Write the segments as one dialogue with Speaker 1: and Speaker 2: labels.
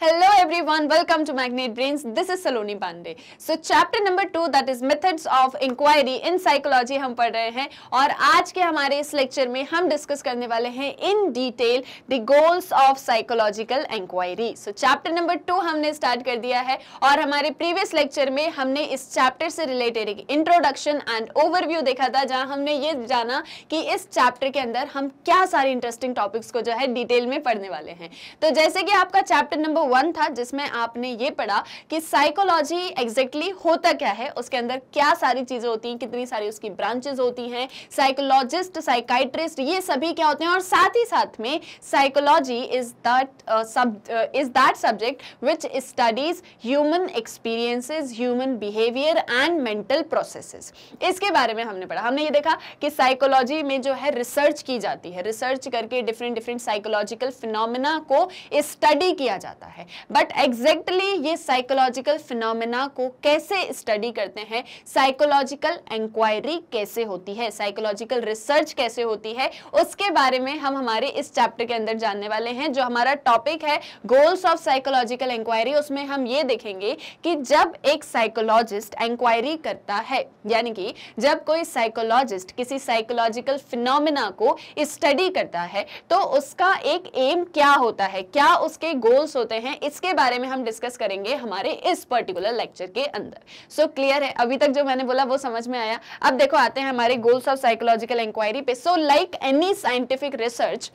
Speaker 1: Hello everyone, welcome to Magnet Brains. This is Saloni Pandey. So chapter number 2 that is methods of inquiry in psychology हम पढ़ रहे हैं और आज के हमारे इस लेक्चर में हम डिस्कस करने वाले हैं in detail the goals of psychological inquiry. So chapter number 2 हमने स्टार्ट कर दिया है और हमारे प्रीवियस लेक्चर में हमने इस चैप्टर से रिलेटेड एक इंट्रोडक्शन एंड ओवरव्यू देखा था जहां हमने ये जाना कि इस चैप्टर के अंदर हम क्या सारे इंटरेस्टिंग टॉपिक्स को जो है डिटेल में पढ़ने वाले हैं. तो जैसे कि आपका चैप्टर नंबर 1 था जिसमें आपने ये पढ़ा कि साइकोलॉजी एग्जैक्टली होता क्या है, उसके अंदर क्या सारी चीजें होती हैं, कितनी सारी उसकी ब्रांचेस होती हैं, साइकोलॉजिस्ट, साइकाइट्रिस्ट, ये सभी क्या होते हैं और साथ ही साथ में psychology is that subject which studies human experiences, human behaviour and mental processes. इसके बारे में हमने पढ़ा. हमने ये देखा कि साइकोलॉजी में जो है रिसर्च की जाती है, रिसर्च करके डिफरेंट साइकोलॉजिकल फिनोमेना को स्टडी किया जाता है. बट एग्जैक्टली ये साइकोलॉजिकल फिनोमेना को कैसे स्टडी करते हैं, साइकोलॉजिकल इंक्वायरी कैसे होती है, साइकोलॉजिकल रिसर्च कैसे होती है, उसके बारे में हम हमारे इस चैप्टर के अंदर जानने वाले हैं. जो हमारा टॉपिक है गोल्स ऑफ साइकोलॉजिकल इंक्वायरी, उसमें हम ये देखेंगे कि जब एक साइकोलॉजिस्ट इंक्वायरी करता है, यानी कि जब कोई साइकोलॉजिस्ट किसी साइकोलॉजिकल फिनोमेना को स्टडी करता है तो उसका एक एम क्या होता है, क्या उसके गोल्स होते हैं, इसके बारे में हम डिस्कस करेंगे हमारे इस पर्टिकुलर लेक्चर के अंदर. सो क्लियर है? अभी तक जो मैंने बोला वो समझ में आया? अब देखो आते हैं हमारे गोल्स ऑफ साइकोलॉजिकल इंक्वायरी पे. So like any scientific research,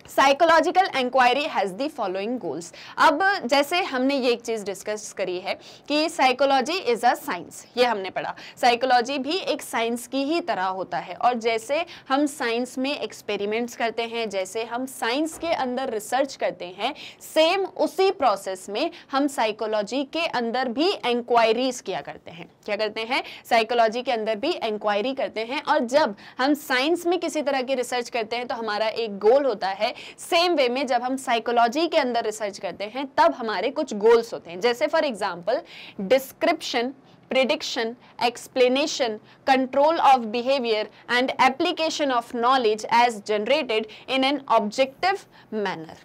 Speaker 1: psychological inquiry has the following goals. अब जैसे हमने ये एक चीज डिस्कस करी है कि साइकोलॉजी इज अ साइंस, ये हमने पढ़ा. साइकोलॉजी भी एक साइंस की ही तरह होता है और जैसे हम साइंस में एक्सपेरिमेंट्स करते हैं, जैसे हम साइंस के अंदर रिसर्च करते हैं, सेम उसी प्रोसेस में हम साइकोलॉजी के अंदर भी इंक्वायरीज किया करते हैं. क्या करते हैं? साइकोलॉजी के अंदर भी इंक्वायरी करते हैं. और जब हम साइंस में किसी तरह की रिसर्च करते हैं तो हमारा एक गोल होता है. सेम वे में जब हम साइकोलॉजी के अंदर रिसर्च करते हैं तब हमारे कुछ गोल्स होते हैं. जैसे for example description, prediction, explanation, control of behavior and application of knowledge as generated in an objective manner.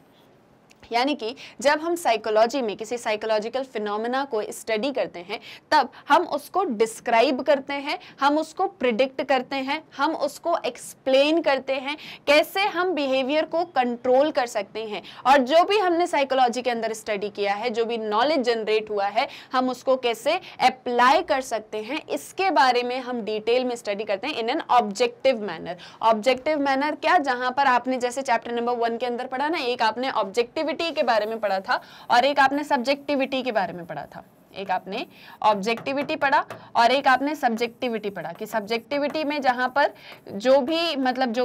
Speaker 1: यानी कि जब हम साइकोलॉजी में किसी साइकोलॉजिकल फिनोमेना को स्टडी करते हैं तब हम उसको डिस्क्राइब करते हैं, हम उसको प्रिडिक्ट करते हैं, हम उसको एक्सप्लेन करते हैं, कैसे हम बिहेवियर को कंट्रोल कर सकते हैं. और जो भी हमने साइकोलॉजी के अंदर स्टडी किया है, जो भी नॉलेज जनरेट हुआ है, हम उसको कैसे अप्लाई कर सकते हैं, इसके बारे में हम डिटेल में स्टडी करते हैं in an objective manner. Objective manner क्या? जहां पर आपने जैसे चैप्टर नंबर 1 के अंदर पढ़ा ना, एक आपने ऑब्जेक्टिविटी के बारे में पढ़ा था और एक आपने सब्जेक्टिविटी के बारे में पढ़ा था. एक आपने ऑब्जेक्टिविटी पढ़ा और एक आपने सब्जेक्टिविटी पढ़ा कि सब्जेक्टिविटी में जहां पर जो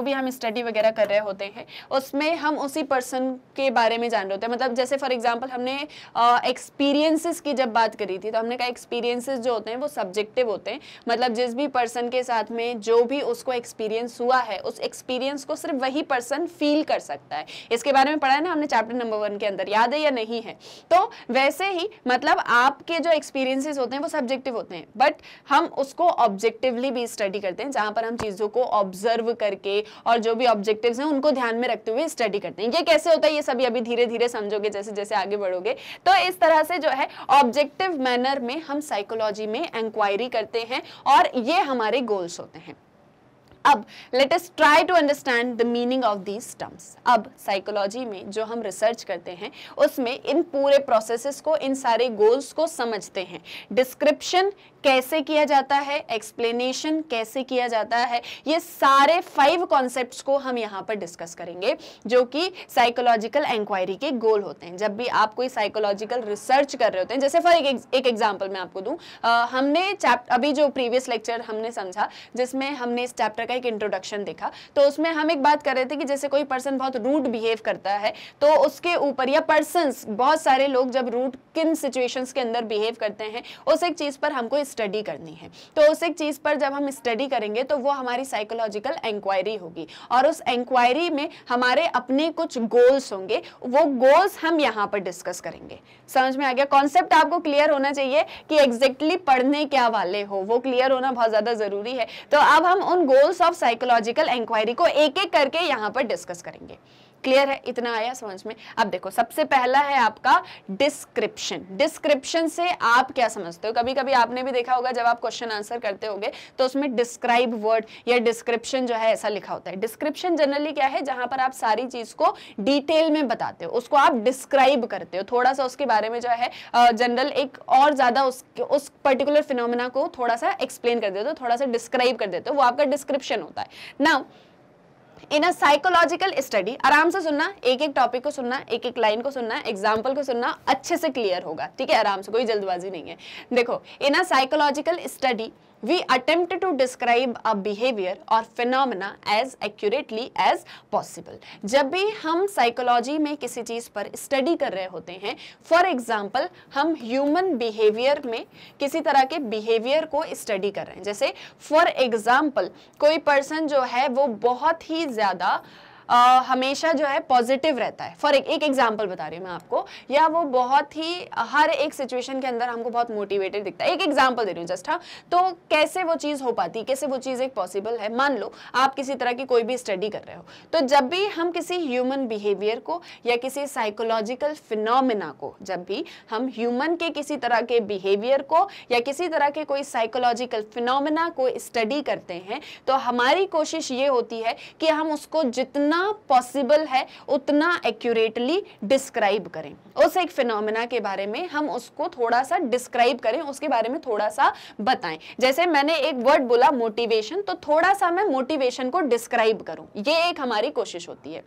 Speaker 1: भी हम स्टडी वगैरह कर रहे होते हैं उसमें हम उसी पर्सन के बारे में जान रहे होते हैं. मतलब जैसे फॉर एग्जांपल हमने एक्सपीरियंसेस की जब बात करी थी तो हमने कहा एक्सपीरियंसेस जो होते हैं वो सब्जेक्टिव होते हैं. मतलब जिस भी पर्सन के साथ में जो भी उसको एक्सपीरियंस हुआ है उस एक्सपीरियंस को सिर्फ वही पर्सन फील कर सकता है. इसके बारे में पढ़ा है ना हमने चैप्टर नंबर 1 के अंदर, याद है या नहीं है? तो वैसे ही मतलब आपके जो एक्सपीरियंसेस होते हैं वो सब्जेक्टिव होते हैं बट हम उसको ऑब्जेक्टिवली भी स्टडी करते हैं जहां पर हम चीजों को ऑब्जर्व करके और जो भी ऑब्जेक्टिव्स हैं उनको ध्यान में रखते हुए स्टडी करते हैं. ये कैसे होता है ये सभी अभी धीरे धीरे समझोगे जैसे जैसे आगे बढ़ोगे. तो इस तरह से जो है ऑब्जेक्टिव मैनर में हम साइकोलॉजी में इंक्वायरी करते हैं और ये हमारे गोल्स होते हैं. अब let us try to understand the meaning of these terms. अब साइकोलॉजी में जो हम रिसर्च करते हैं उसमें इन पूरे प्रोसेसेस को, इन सारे गोल्स को समझते हैं. डिस्क्रिप्शन कैसे किया जाता है, एक्सप्लेनेशन कैसे किया जाता है, ये सारे 5 कॉन्सेप्ट्स को हम यहाँ पर डिस्कस करेंगे जो कि साइकोलॉजिकल इंक्वायरी के गोल होते हैं. जब भी आप कोई साइकोलॉजिकल रिसर्च कर रहे होते हैं, जैसे फॉर एक एग्जाम्पल मैं आपको दूं, हमने अभी जो प्रीवियस लेक्चर हमने समझा जिसमें हमने इस चैप्टर का एक इंट्रोडक्शन देखा तो उसमें हम एक बात कर रहे थे कि जैसे कोई पर्सन बहुत रूड बिहेव करता है तो उसके ऊपर, या पर्सन्स बहुत सारे लोग जब रूड किन सिचुएशंस के अंदर बिहेव करते हैं उस एक चीज पर हमको स्टडी करनी है. तो उस एक चीज पर जब हम स्टडी करेंगे तो वो हमारी साइकोलॉजिकल इंक्वायरी होगी और उस इंक्वायरी में हमारे अपने कुछ गोल्स होंगे. वो गोल्स हम यहाँ पर डिस्कस करेंगे. समझ में आ गया? कॉन्सेप्ट आपको क्लियर होना चाहिए कि एग्जैक्टली पढ़ने क्या वाले हो, वो क्लियर होना बहुत ज्यादा जरूरी है. तो अब हम उन गोल्स ऑफ साइकोलॉजिकल इंक्वायरी को एक एक करके यहाँ पर डिस्कस करेंगे. क्लियर है? इतना आया समझ में? अब देखो सबसे पहला है आपका डिस्क्रिप्शन। डिस्क्रिप्शन से आप क्या समझते हो? कभी कभी आपने भी देखा होगा जब आप क्वेश्चन आंसर करते होगे तो उसमें डिस्क्राइब वर्ड या डिस्क्रिप्शन जो है ऐसा लिखा होता है। डिस्क्रिप्शन जनरली क्या है? जहां पर आप सारी चीज को डिटेल में बताते हो, उसको आप डिस्क्राइब करते हो, थोड़ा सा उसके बारे में जो है जनरल एक और ज्यादा उस पर्टिकुलर फिनोमेना को थोड़ा सा एक्सप्लेन कर देते हो, थोड़ा सा डिस्क्राइब कर देते हो, वो आपका डिस्क्रिप्शन होता है। Now in a psychological study, आराम से सुनना, एक एक टॉपिक को सुनना, एक एक लाइन को सुनना, एग्जाम्पल को सुनना, अच्छे से क्लियर होगा, ठीक है? आराम से, कोई जल्दबाजी नहीं है। देखो, in a psychological study we attempt to describe a behavior or phenomena as accurately as possible। जब भी हम साइकोलॉजी में किसी चीज पर स्टडी कर रहे होते हैं, फॉर एग्जाम्पल हम ह्यूमन बिहेवियर में किसी तरह के बिहेवियर को स्टडी कर रहे हैं, जैसे फॉर एग्जाम्पल कोई पर्सन जो है वो बहुत ही ज्यादा हमेशा जो है पॉजिटिव रहता है, फॉर एक एग्जांपल बता रही हूँ मैं आपको, या वो बहुत ही हर एक सिचुएशन के अंदर हमको बहुत मोटिवेटेड दिखता है, एक एग्जांपल दे रही हूँ जस्ट। हाँ, तो कैसे वो चीज़ हो पाती, कैसे वो चीज़ एक पॉसिबल है? मान लो आप किसी तरह की कोई भी स्टडी कर रहे हो, तो जब भी हम किसी ह्यूमन बिहेवियर को या किसी साइकोलॉजिकल फिनोमिना को, जब भी हम ह्यूमन के किसी तरह के बिहेवियर को या किसी तरह के कोई साइकोलॉजिकल फिनोमिना को स्टडी करते हैं, तो हमारी कोशिश ये होती है कि हम उसको जितना पॉसिबल है उतना एक्यूरेटली डिस्क्राइब करें, उस एक फिनोमेना के बारे में हम उसको थोड़ा सा डिस्क्राइब करें, उसके बारे में थोड़ा सा बताएं। जैसे मैंने एक वर्ड बोला मोटिवेशन, तो थोड़ा सा मैं मोटिवेशन को डिस्क्राइब करूं, ये एक हमारी कोशिश होती है।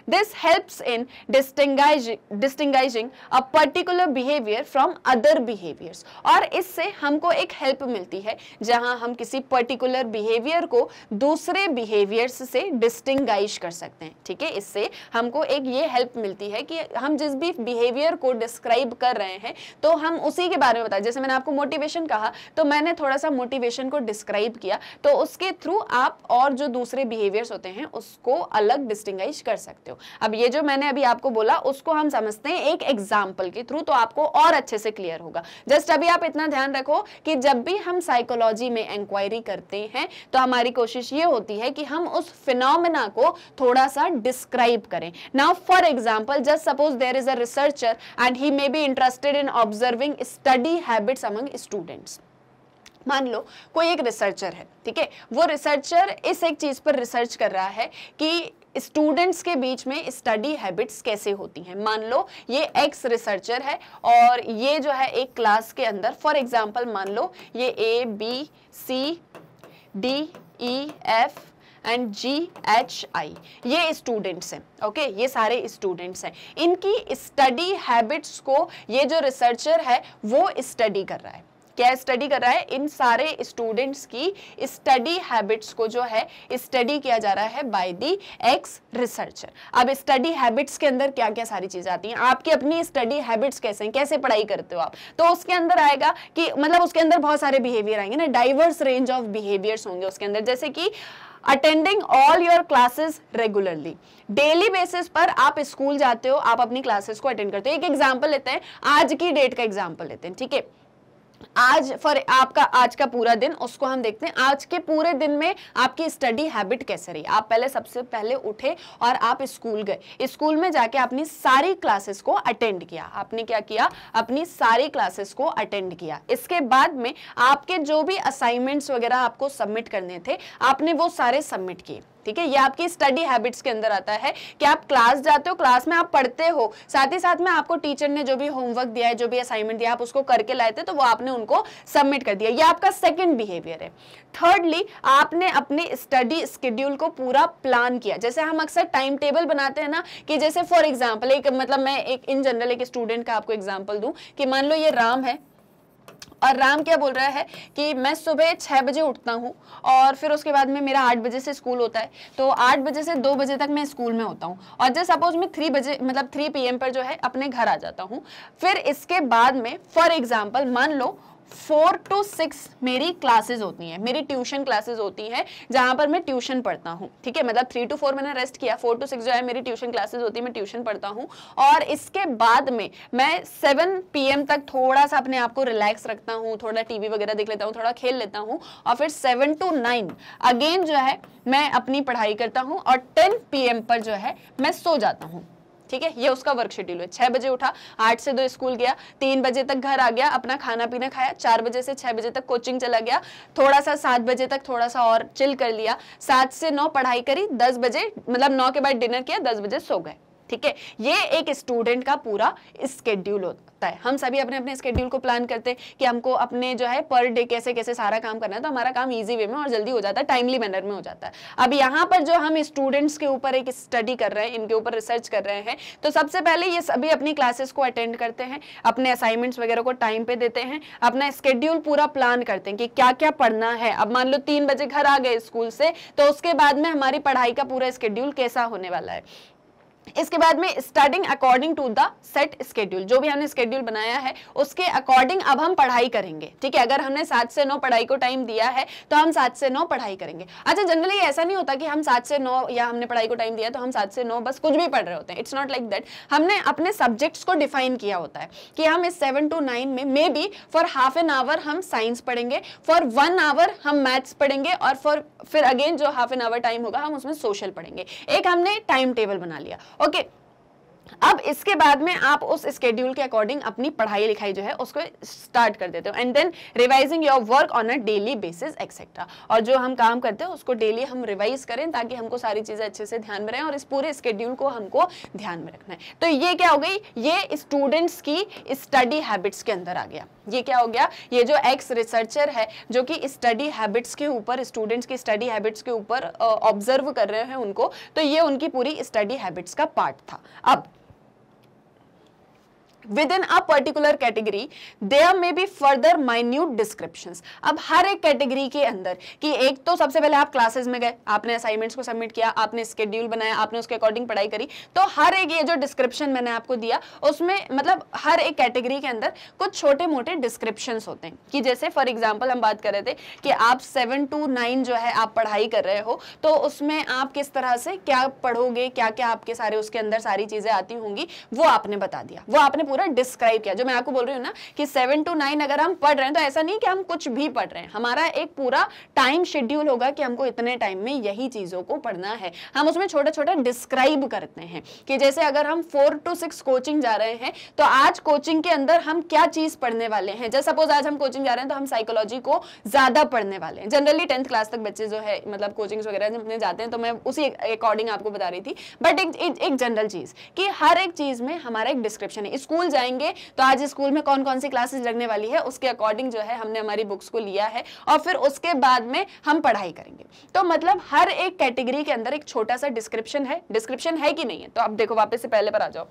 Speaker 1: This helps in distinguishing a particular behavior from other behaviors। और इससे हमको एक हेल्प मिलती है जहां हम किसी पर्टिकुलर बिहेवियर को दूसरे बिहेवियर्स से डिस्टिंग्विश कर सकते हैं, ठीक है? इससे हमको एक ये हेल्प मिलती है कि हम जिस भी बिहेवियर को डिस्क्राइब कर रहे हैं तो हम उसी के बारे में बताएं। जैसे मैंने आपको मोटिवेशन कहा, तो मैंने थोड़ा सा मोटिवेशन को डिस्क्राइब किया, तो उसके थ्रू आप और जो दूसरे बिहेवियर्स होते हैं उसको अलग डिस्टिंग्विश कर सकते हो। अब ये जो मैंने अभी आपको बोला उसको हम समझते हैं एक एग्जाम्पल के थ्रू, तो आपको और अच्छे से क्लियर होगा। जस्ट अभी आप इतना ध्यान रखो कि जब भी हम साइकोलॉजी में इंक्वायरी करते हैं तो हमारी कोशिश ये होती है कि हम उस फिनोमेना को थोड़ा सा डिस्क्राइब करें। Now for example, just suppose there is a researcher and he may be interested in observing study habits among students. मान लो कोई एक रिसर्चर है, ठीक है? वो रिसर्चर इस एक चीज पर रिसर्च कर रहा है कि स्टूडेंट्स के बीच में स्टडी हैबिट्स कैसे होती हैं। मान लो ये एक्स रिसर्चर है और ये जो है एक क्लास के अंदर, फॉर एग्जांपल मान लो ये ABCDEF एंड GHI ये स्टूडेंट्स हैं, ओके? ये सारे स्टूडेंट्स हैं, इनकी स्टडी हैबिट्स को ये जो रिसर्चर है वो स्टडी कर रहा है। क्या स्टडी कर रहा है? इन सारे स्टूडेंट्स की स्टडी हैबिट्स को जो है स्टडी किया जा रहा है बाय द एक्स रिसर्चर। अब स्टडी हैबिट्स के अंदर क्या क्या सारी चीजें आती हैं, आपकी अपनी स्टडी हैबिट्स कैसे हैं, कैसे पढ़ाई करते हो आप, तो उसके अंदर आएगा कि मतलब उसके अंदर बहुत सारे बिहेवियर आएंगे ना, डाइवर्स रेंज ऑफ बिहेवियर्स होंगे उसके अंदर, जैसे कि attending all your classes regularly, daily basis पर आप स्कूल जाते हो, आप अपनी क्लासेस को अटेंड करते हो। एक एग्जाम्पल लेते हैं, आज की डेट का एग्जाम्पल लेते हैं, ठीक है? आज फॉर आपका आज का पूरा दिन, उसको हम देखते हैं आज के पूरे दिन में आपकी स्टडी हैबिट कैसे रही। आप पहले सबसे पहले उठे और आप स्कूल गए, स्कूल में जाके अपनी सारी क्लासेस को अटेंड किया। आपने क्या किया? अपनी सारी क्लासेस को अटेंड किया। इसके बाद में आपके जो भी असाइनमेंट्स वगैरह आपको सबमिट करने थे, आपने वो सारे सबमिट किए, ठीक है? ये आपकी स्टडी हैबिट्स के अंदर आता है कि आप क्लास जाते हो, क्लास में आप पढ़ते हो, साथ ही साथ में आपको टीचर ने जो भी होमवर्क दिया है, जो भी असाइनमेंट दिया, आप उसको करके लाए थे, तो वो आपने उनको सबमिट कर दिया। ये आपका सेकंड बिहेवियर है। थर्डली, आपने अपने स्टडी शेड्यूल को पूरा प्लान किया। जैसे हम अक्सर टाइम टेबल बनाते हैं ना, कि जैसे फॉर एग्जाम्पल एक मतलब मैं एक इन जनरल एक स्टूडेंट का आपको एग्जाम्पल दूं कि मान लो ये राम है और राम क्या बोल रहा है कि मैं सुबह 6 बजे उठता हूँ और फिर उसके बाद में मेरा 8 बजे से स्कूल होता है, तो 8 बजे से 2 बजे तक मैं स्कूल में होता हूँ और जस्ट सपोज मैं 3 बजे मतलब 3 PM पर जो है अपने घर आ जाता हूँ। फिर इसके बाद में फॉर एग्जाम्पल मान लो 4 to 6 मेरी क्लासेस होती हैं, मेरी ट्यूशन क्लासेस होती हैं जहां पर मैं ट्यूशन पढ़ता हूं, ठीक है। मतलब 3 to 4 मैंने रेस्ट किया, 4 to 6 जो है मेरी ट्यूशन क्लासेस होती है, मैं ट्यूशन पढ़ता हूं। और इसके बाद में मैं 7 PM तक थोड़ा सा अपने आप को रिलैक्स रखता हूं, थोड़ा टीवी वगैरह देख लेता हूं, थोड़ा खेल लेता हूं, और फिर 7 to 9 अगेन जो है मैं अपनी पढ़ाई करता हूं, और 10 PM पर जो है मैं सो जाता हूं, ठीक है। ये उसका वर्क शेड्यूल है। 6 बजे उठा, 8 से 2 स्कूल गया, 3 बजे तक घर आ गया, अपना खाना पीना खाया, 4 बजे से 6 बजे तक कोचिंग चला गया, थोड़ा सा 7 बजे तक थोड़ा सा और चिल कर लिया, 7 से 9 पढ़ाई करी, 10 बजे मतलब 9 के बाद डिनर किया, 10 बजे सो गए, ठीक है। ये एक स्टूडेंट का पूरा स्केड्यूल होता है। हम सभी अपने अपने स्केड्यूल को प्लान करते हैं कि हमको अपने जो है पर डे कैसे कैसे सारा काम करना है, तो हमारा काम इजी वे में और जल्दी हो जाता है, टाइमली मैनर में हो जाता है। अब यहाँ पर जो हम स्टूडेंट्स के ऊपर एक स्टडी कर रहे हैं, इनके ऊपर रिसर्च कर रहे हैं, तो सबसे पहले ये सभी अपनी क्लासेस को अटेंड करते हैं, अपने असाइनमेंट्स वगैरह को टाइम पे देते हैं, अपना स्केड्यूल पूरा प्लान करते हैं कि क्या क्या पढ़ना है। अब मान लो 3 बजे घर आ गए स्कूल से, तो उसके बाद में हमारी पढ़ाई का पूरा स्केड्यूल कैसा होने वाला है। इसके बाद में starting according to the set schedule, जो भी हमने स्केड्यूल बनाया है उसके अकॉर्डिंग अब हम पढ़ाई करेंगे, ठीक है। अगर हमने 7 से 9 पढ़ाई को टाइम दिया है तो हम 7 से 9 पढ़ाई करेंगे। अच्छा, जनरली ऐसा नहीं होता कि हम 7 से 9 या हमने पढ़ाई को टाइम दिया तो हम 7 से 9 बस कुछ भी पढ़ रहे होते हैं। It's not like that. हमने अपने सब्जेक्ट्स को डिफाइन किया होता है कि हम इस 7 to 9 में may be for half an hour हम साइंस पढ़ेंगे, फॉर 1 आवर हम मैथ्स पढ़ेंगे, और फिर अगेन जो हाफ एन आवर टाइम होगा हम उसमें सोशल पढ़ेंगे। एक हमने टाइम टेबल बना लिया, ओके। अब इसके बाद में आप उस स्केड्यूल के अकॉर्डिंग अपनी पढ़ाई लिखाई जो है उसको स्टार्ट कर देते हो, and then revising your work on a daily basis etcetera. और जो हम काम करते हैं उसको डेली हम रिवाइज करें ताकि हमको सारी चीजें अच्छे से ध्यान में रहें, और इस पूरे स्केड्यूल को हमको ध्यान में रखना है। तो ये क्या हो गई, ये स्टूडेंट्स की स्टडी हैबिट्स के अंदर आ गया। ये क्या हो गया, ये जो एक्स रिसर्चर है जो कि स्टडी हैबिट्स के ऊपर, स्टूडेंट्स की स्टडी हैबिट्स के ऊपर ऑब्जर्व कर रहे हैं उनको, तो ये उनकी पूरी स्टडी हैबिट्स का पार्ट था। अब within a particular category there may be further minute descriptions। अब हर एक कैटेगरी के अंदर कि एक तो सबसे पहले आप क्लासेस में गए, आपने असाइनमेंट्स को सबमिट किया, आपने स्केड्यूल बनाया, आपने उसके अकॉर्डिंग पढ़ाई करी, तो हर एक ये जो डिस्क्रिप्शन मैंने आपको दिया उसमें मतलब हर एक कैटेगरी के अंदर कुछ छोटे मोटे डिस्क्रिप्शंस होते हैं। कि जैसे फॉर एग्जांपल हम बात कर रहे थे कि आप 7 to 9 जो है आप पढ़ाई कर रहे हो, तो उसमें आप किस तरह से क्या पढ़ोगे, क्या क्या आपके सारे उसके अंदर सारी चीजें आती होंगी, वो आपने बता दिया, वो आपने पूरा डिस्क्राइब किया। जो मैं आपको बोल रही हूँ ना कि 7 to 9 अगर हम पढ़ रहे हैं तो ऐसा नहीं कि हम कुछ भी पढ़ रहे हैं, हमारा एक पूरा टाइम शेड्यूल होगा कि हमको इतने टाइम में यही चीजों को पढ़ना है। हम उसमें छोटा छोटा डिस्क्राइब करते हैं कि जैसे अगर हम 4 to 6 कोचिंग जा रहे हैं तो आज कोचिंग के अंदर हम क्या चीज पढ़ने वाले हैं। जैसे सपोज आज हम कोचिंग जा रहे हैं तो हम साइकोलॉजी को ज्यादा पढ़ने वाले हैं। जनरली 10th क्लास तक बच्चे जो है मतलब कोचिंग्स वगैरह में जाते हैं, तो मैं उसी अकॉर्डिंग आपको बता रही थी। बट एक जनरल चीज कि हर एक चीज में हमारा एक डिस्क्रिप्शन है। स्कूल जाएंगे तो आज स्कूल में कौन कौन सी क्लासेस लगने वाली है उसके अकॉर्डिंग जो है हमने हमारी बुक्स को लिया है, और फिर उसके बाद में हम पढ़ाई करेंगे। तो मतलब हर एक कैटेगरी के अंदर एक छोटा सा डिस्क्रिप्शन है कि नहीं है। तो आप देखो वापस से पहले पर आ जाओ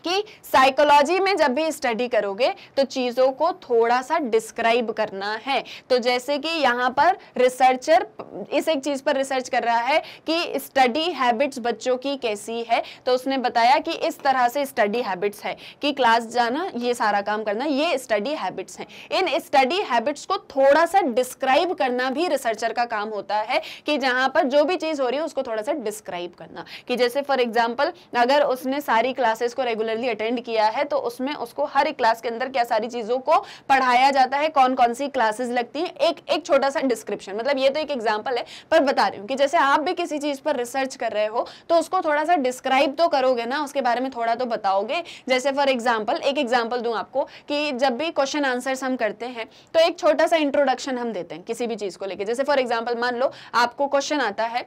Speaker 1: कि साइकोलॉजी में जब भी स्टडी करोगे तो चीजों को थोड़ा सा डिस्क्राइब करना है। तो जैसे कि यहाँ पर रिसर्चर इस एक चीज पर रिसर्च कर रहा है कि स्टडी हैबिट्स बच्चों की कैसी है, तो उसने बताया कि इस तरह से स्टडी हैबिट्स है कि क्लास जाना, ये सारा काम करना, ये स्टडी हैबिट्स हैं। इन स्टडी हैबिट्स को थोड़ा सा डिस्क्राइब करना भी रिसर्चर का काम होता है कि जहां पर जो भी चीज हो रही है उसको थोड़ा सा डिस्क्राइब करना। कि जैसे फॉर एग्जाम्पल अगर उसने सारी क्लासेस को रेगुलरली अटेंड किया है तो उसमें उसको हर एक क्लास के अंदर क्या सारी चीजों को पढ़ाया जाता है, कौन कौन सी क्लासेस लगती हैं, एक छोटा सा डिस्क्रिप्शन। मतलब ये तो एक एग्जांपल है पर बता रही हूँ कि जैसे आप भी किसी चीज पर रिसर्च कर रहे हो तो उसको थोड़ा सा डिस्क्राइब तो करोगे ना, उसके बारे में थोड़ा तो बताओगे। जैसे फॉर एग्जाम्पल एक एग्जाम्पल दूं आपको कि जब भी क्वेश्चन आंसर्स हम करते हैं तो एक छोटा सा इंट्रोडक्शन हम देते हैं किसी भी चीज को लेके। जैसे फॉर एग्जाम्पल मान लो आपको क्वेश्चन आता है,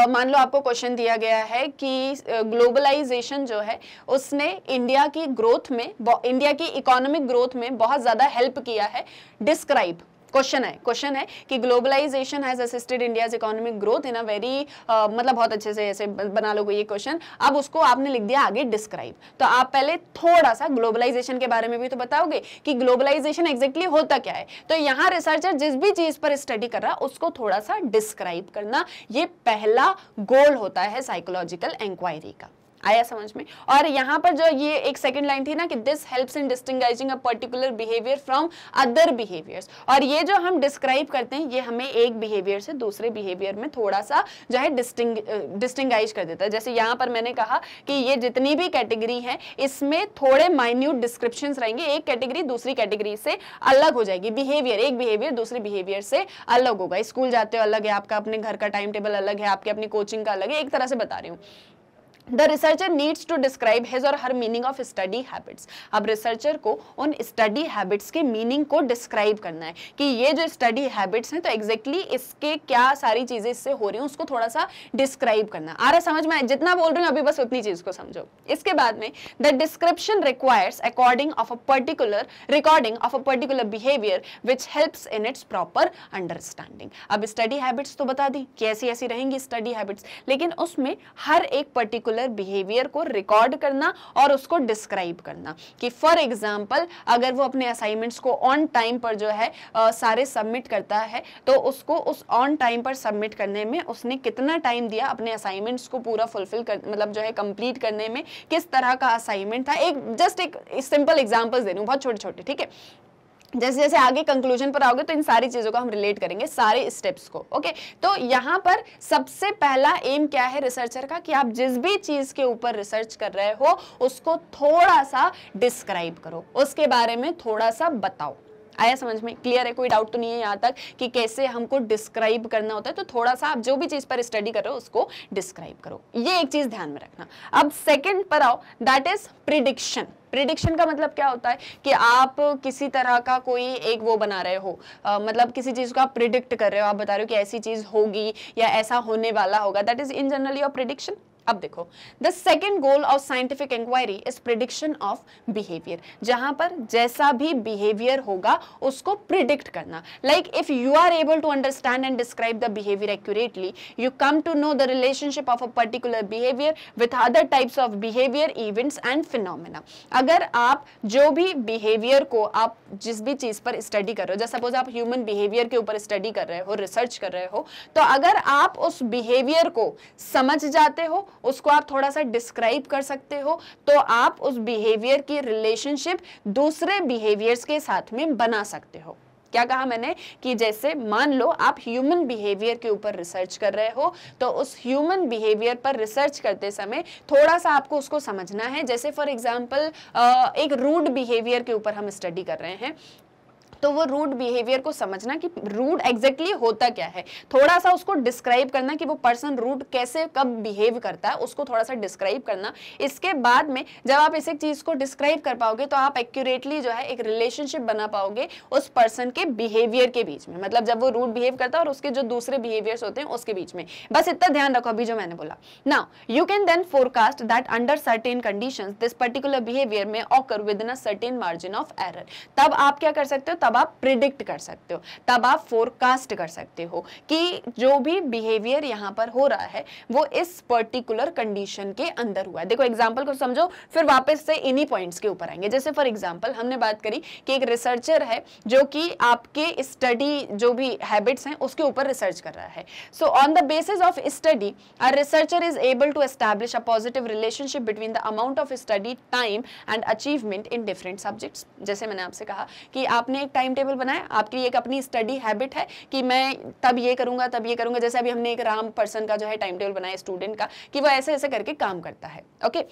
Speaker 1: मान लो आपको क्वेश्चन दिया गया है कि ग्लोबलाइजेशन जो है उसने इंडिया की ग्रोथ में, इंडिया की इकोनॉमिक ग्रोथ में बहुत ज्यादा हेल्प किया है। डिस्क्राइब क्वेश्चन है कि globalisation has assisted India's economic growth in a very मतलब बहुत अच्छे से ऐसे बना लोगे ये क्वेश्चन। अब उसको आपने लिख दिया आगे डिस्क्राइब। तो आप पहले थोड़ा सा ग्लोबलाइजेशन के बारे में भी तो बताओगे कि ग्लोबलाइजेशन एग्जैक्टली होता क्या है। तो यहाँ रिसर्चर जिस भी चीज पर स्टडी कर रहा है उसको थोड़ा सा डिस्क्राइब करना, ये पहला गोल होता है साइकोलॉजिकल इंक्वायरी का। आया समझ में। और यहाँ पर जो ये एक सेकंड लाइन थी ना कि this helps in distinguishing a particular behaviour from other behaviours, और ये जो हम डिस्क्राइब करते हैं ये हमें एक बिहेवियर से दूसरे बिहेवियर में थोड़ा सा जो है डिस्टिंग्विश कर देता है। जैसे यहाँ पर मैंने कहा कि ये जितनी भी कैटेगरी है इसमें थोड़े माइन्यूट डिस्क्रिप्शंस रहेंगे, एक कैटेगरी दूसरी कैटेगरी से अलग हो जाएगी, बिहेवियर एक बिहेवियर दूसरे बिहेवियर से अलग होगा। स्कूल जाते हो अलग है आपका, अपने घर का टाइम टेबल अलग है, आपके अपनी कोचिंग का अलग है, एक तरह से बता रही हूँ। The researcher needs to describe his or her meaning of study habits। अब रिसर्चर को उन स्टडी हैबिट्स के मीनिंग को डिस्क्राइब करना है कि ये जो स्टडी हैबिट्स हैं तो एग्जैक्टली इसके क्या सारी चीजें इससे हो रही हैं उसको थोड़ा सा डिस्क्राइब करना। आ रहा समझ में? जितना बोल रही हूँ अभी बस उतनी चीज को समझो। इसके बाद में the description requires recording of a particular behaviour which helps in its proper understanding. अब स्टडी हैबिट्स तो बता दी कि ऐसी ऐसी रहेंगी स्टडी हैबिट्स, लेकिन उसमें हर एक पर्टिकुलर बिहेवियर को रिकॉर्ड करना और उसको डिस्क्राइब करना कि फॉर एग्जांपल अगर वो अपने असाइनमेंट्स को ऑन टाइम पर जो है सारे सबमिट करता है तो उसको उस ऑन टाइम पर सबमिट करने में उसने कितना टाइम दिया, अपने असाइनमेंट्स को पूरा फुलफिल कर मतलब जो है कंप्लीट करने में किस तरह का असाइनमेंट था। एक सिंपल एग्जांपल्स दे रही हूं, बहुत छोटे छोटे, ठीक है। जैसे जैसे आगे कंक्लूजन पर आओगे तो इन सारी चीजों को हम रिलेट करेंगे, सारे स्टेप्स को। ओके, तो यहाँ पर सबसे पहला एम क्या है रिसर्चर का कि आप जिस भी चीज के ऊपर रिसर्च कर रहे हो उसको थोड़ा सा डिस्क्राइब करो, उसके बारे में थोड़ा सा बताओ। आया समझ में? क्लियर है? कोई डाउट तो नहीं है यहाँ तक कि कैसे हमको डिस्क्राइब करना होता है? तो थोड़ा सा आप जो भी चीज पर स्टडी कर रहे हो उसको डिस्क्राइब करो, ये एक चीज ध्यान में रखना। अब सेकंड पर आओ, दैट इज प्रिडिक्शन। प्रिडिक्शन का मतलब क्या होता है कि आप किसी तरह का कोई एक वो बना रहे हो, मतलब किसी चीज को आप प्रिडिक्ट कर रहे हो, आप बता रहे हो कि ऐसी चीज होगी या ऐसा होने वाला होगा, that is in general your prediction. अब देखो, the second goal of scientific inquiry is prediction of behaviour, जहां पर जैसा भी बिहेवियर होगा उसको प्रिडिक्ट करना। Like if you are able to understand and describe the behaviour accurately, you come to know the relationship of a particular behaviour with other types of behaviour, events and phenomena. अगर आप जो भी behaviour को आप जिस भी चीज पर स्टडी कर रहे हो, जैसे सपोज आप ह्यूमन बिहेवियर के ऊपर स्टडी कर रहे हो, रिसर्च कर रहे हो, तो अगर आप उस बिहेवियर को समझ जाते हो, उसको आप थोड़ा सा डिस्क्राइब कर सकते हो, तो आप उस बिहेवियर की रिलेशनशिप दूसरे बिहेवियर्स के साथ में बना सकते हो। क्या कहा मैंने कि जैसे मान लो आप ह्यूमन बिहेवियर के ऊपर रिसर्च कर रहे हो, तो उस ह्यूमन बिहेवियर पर रिसर्च करते समय थोड़ा सा आपको उसको समझना है। जैसे फॉर एग्जांपल एक रूड बिहेवियर के ऊपर हम स्टडी कर रहे हैं, तो वो रूड बिहेवियर को समझना कि रूड एग्जैक्टली होता क्या है, थोड़ा सा उसको डिस्क्राइब करना कि वो पर्सन रूड कैसे कब बिहेव करता है, उसको थोड़ा सा डिस्क्राइब करना। इसके बाद में जब आप इस एक चीज को डिस्क्राइब कर पाओगे तो आप एक्यूरेटली जो है एक रिलेशनशिप बना पाओगे उस पर्सन के बिहेवियर के बीच में, मतलब जब वो रूड बिहेव करता है और उसके जो दूसरे बिहेवियर्स होते हैं उसके बीच में। बस इतना ध्यान रखो अभी जो मैंने बोला। Now you can then forecast that under certain conditions this particular behaviour may occur within a certain margin of error. तब आप क्या कर सकते हो, तब आप प्रिडिक्ट कर सकते हो, तब आप फोरकास्ट कर सकते हो कि जो भी बिहेवियर यहाँ पर हो रहा है वो इस पर्टिकुलर कंडीशन के अंदर हुआ है। देखो एग्जांपल को समझो, फिर वापस से इन्हीं पॉइंट्स के ऊपर आएंगे। जैसे फॉर एग्जांपल हमने बात करी कि एक रिसर्चर है जो कि आपके स्टडी जो भी हैबिट्स हैं उसके ऊपर रिसर्च कर रहा है। So on the basis of study a researcher is able to establish a positive relationship between the amount of study time and achievement in different subjects. जैसे मैंने आपसे कहा कि आपने एक टाइम टेबल बनाया, आपकी एक अपनी स्टडी हैबिट है कि मैं तब ये करूंगा तब ये करूंगा। जैसे अभी हमने एक राम पर्सन का जो है टाइम टेबल बनाया स्टूडेंट का कि वो ऐसे ऐसे करके काम करता है। ओके,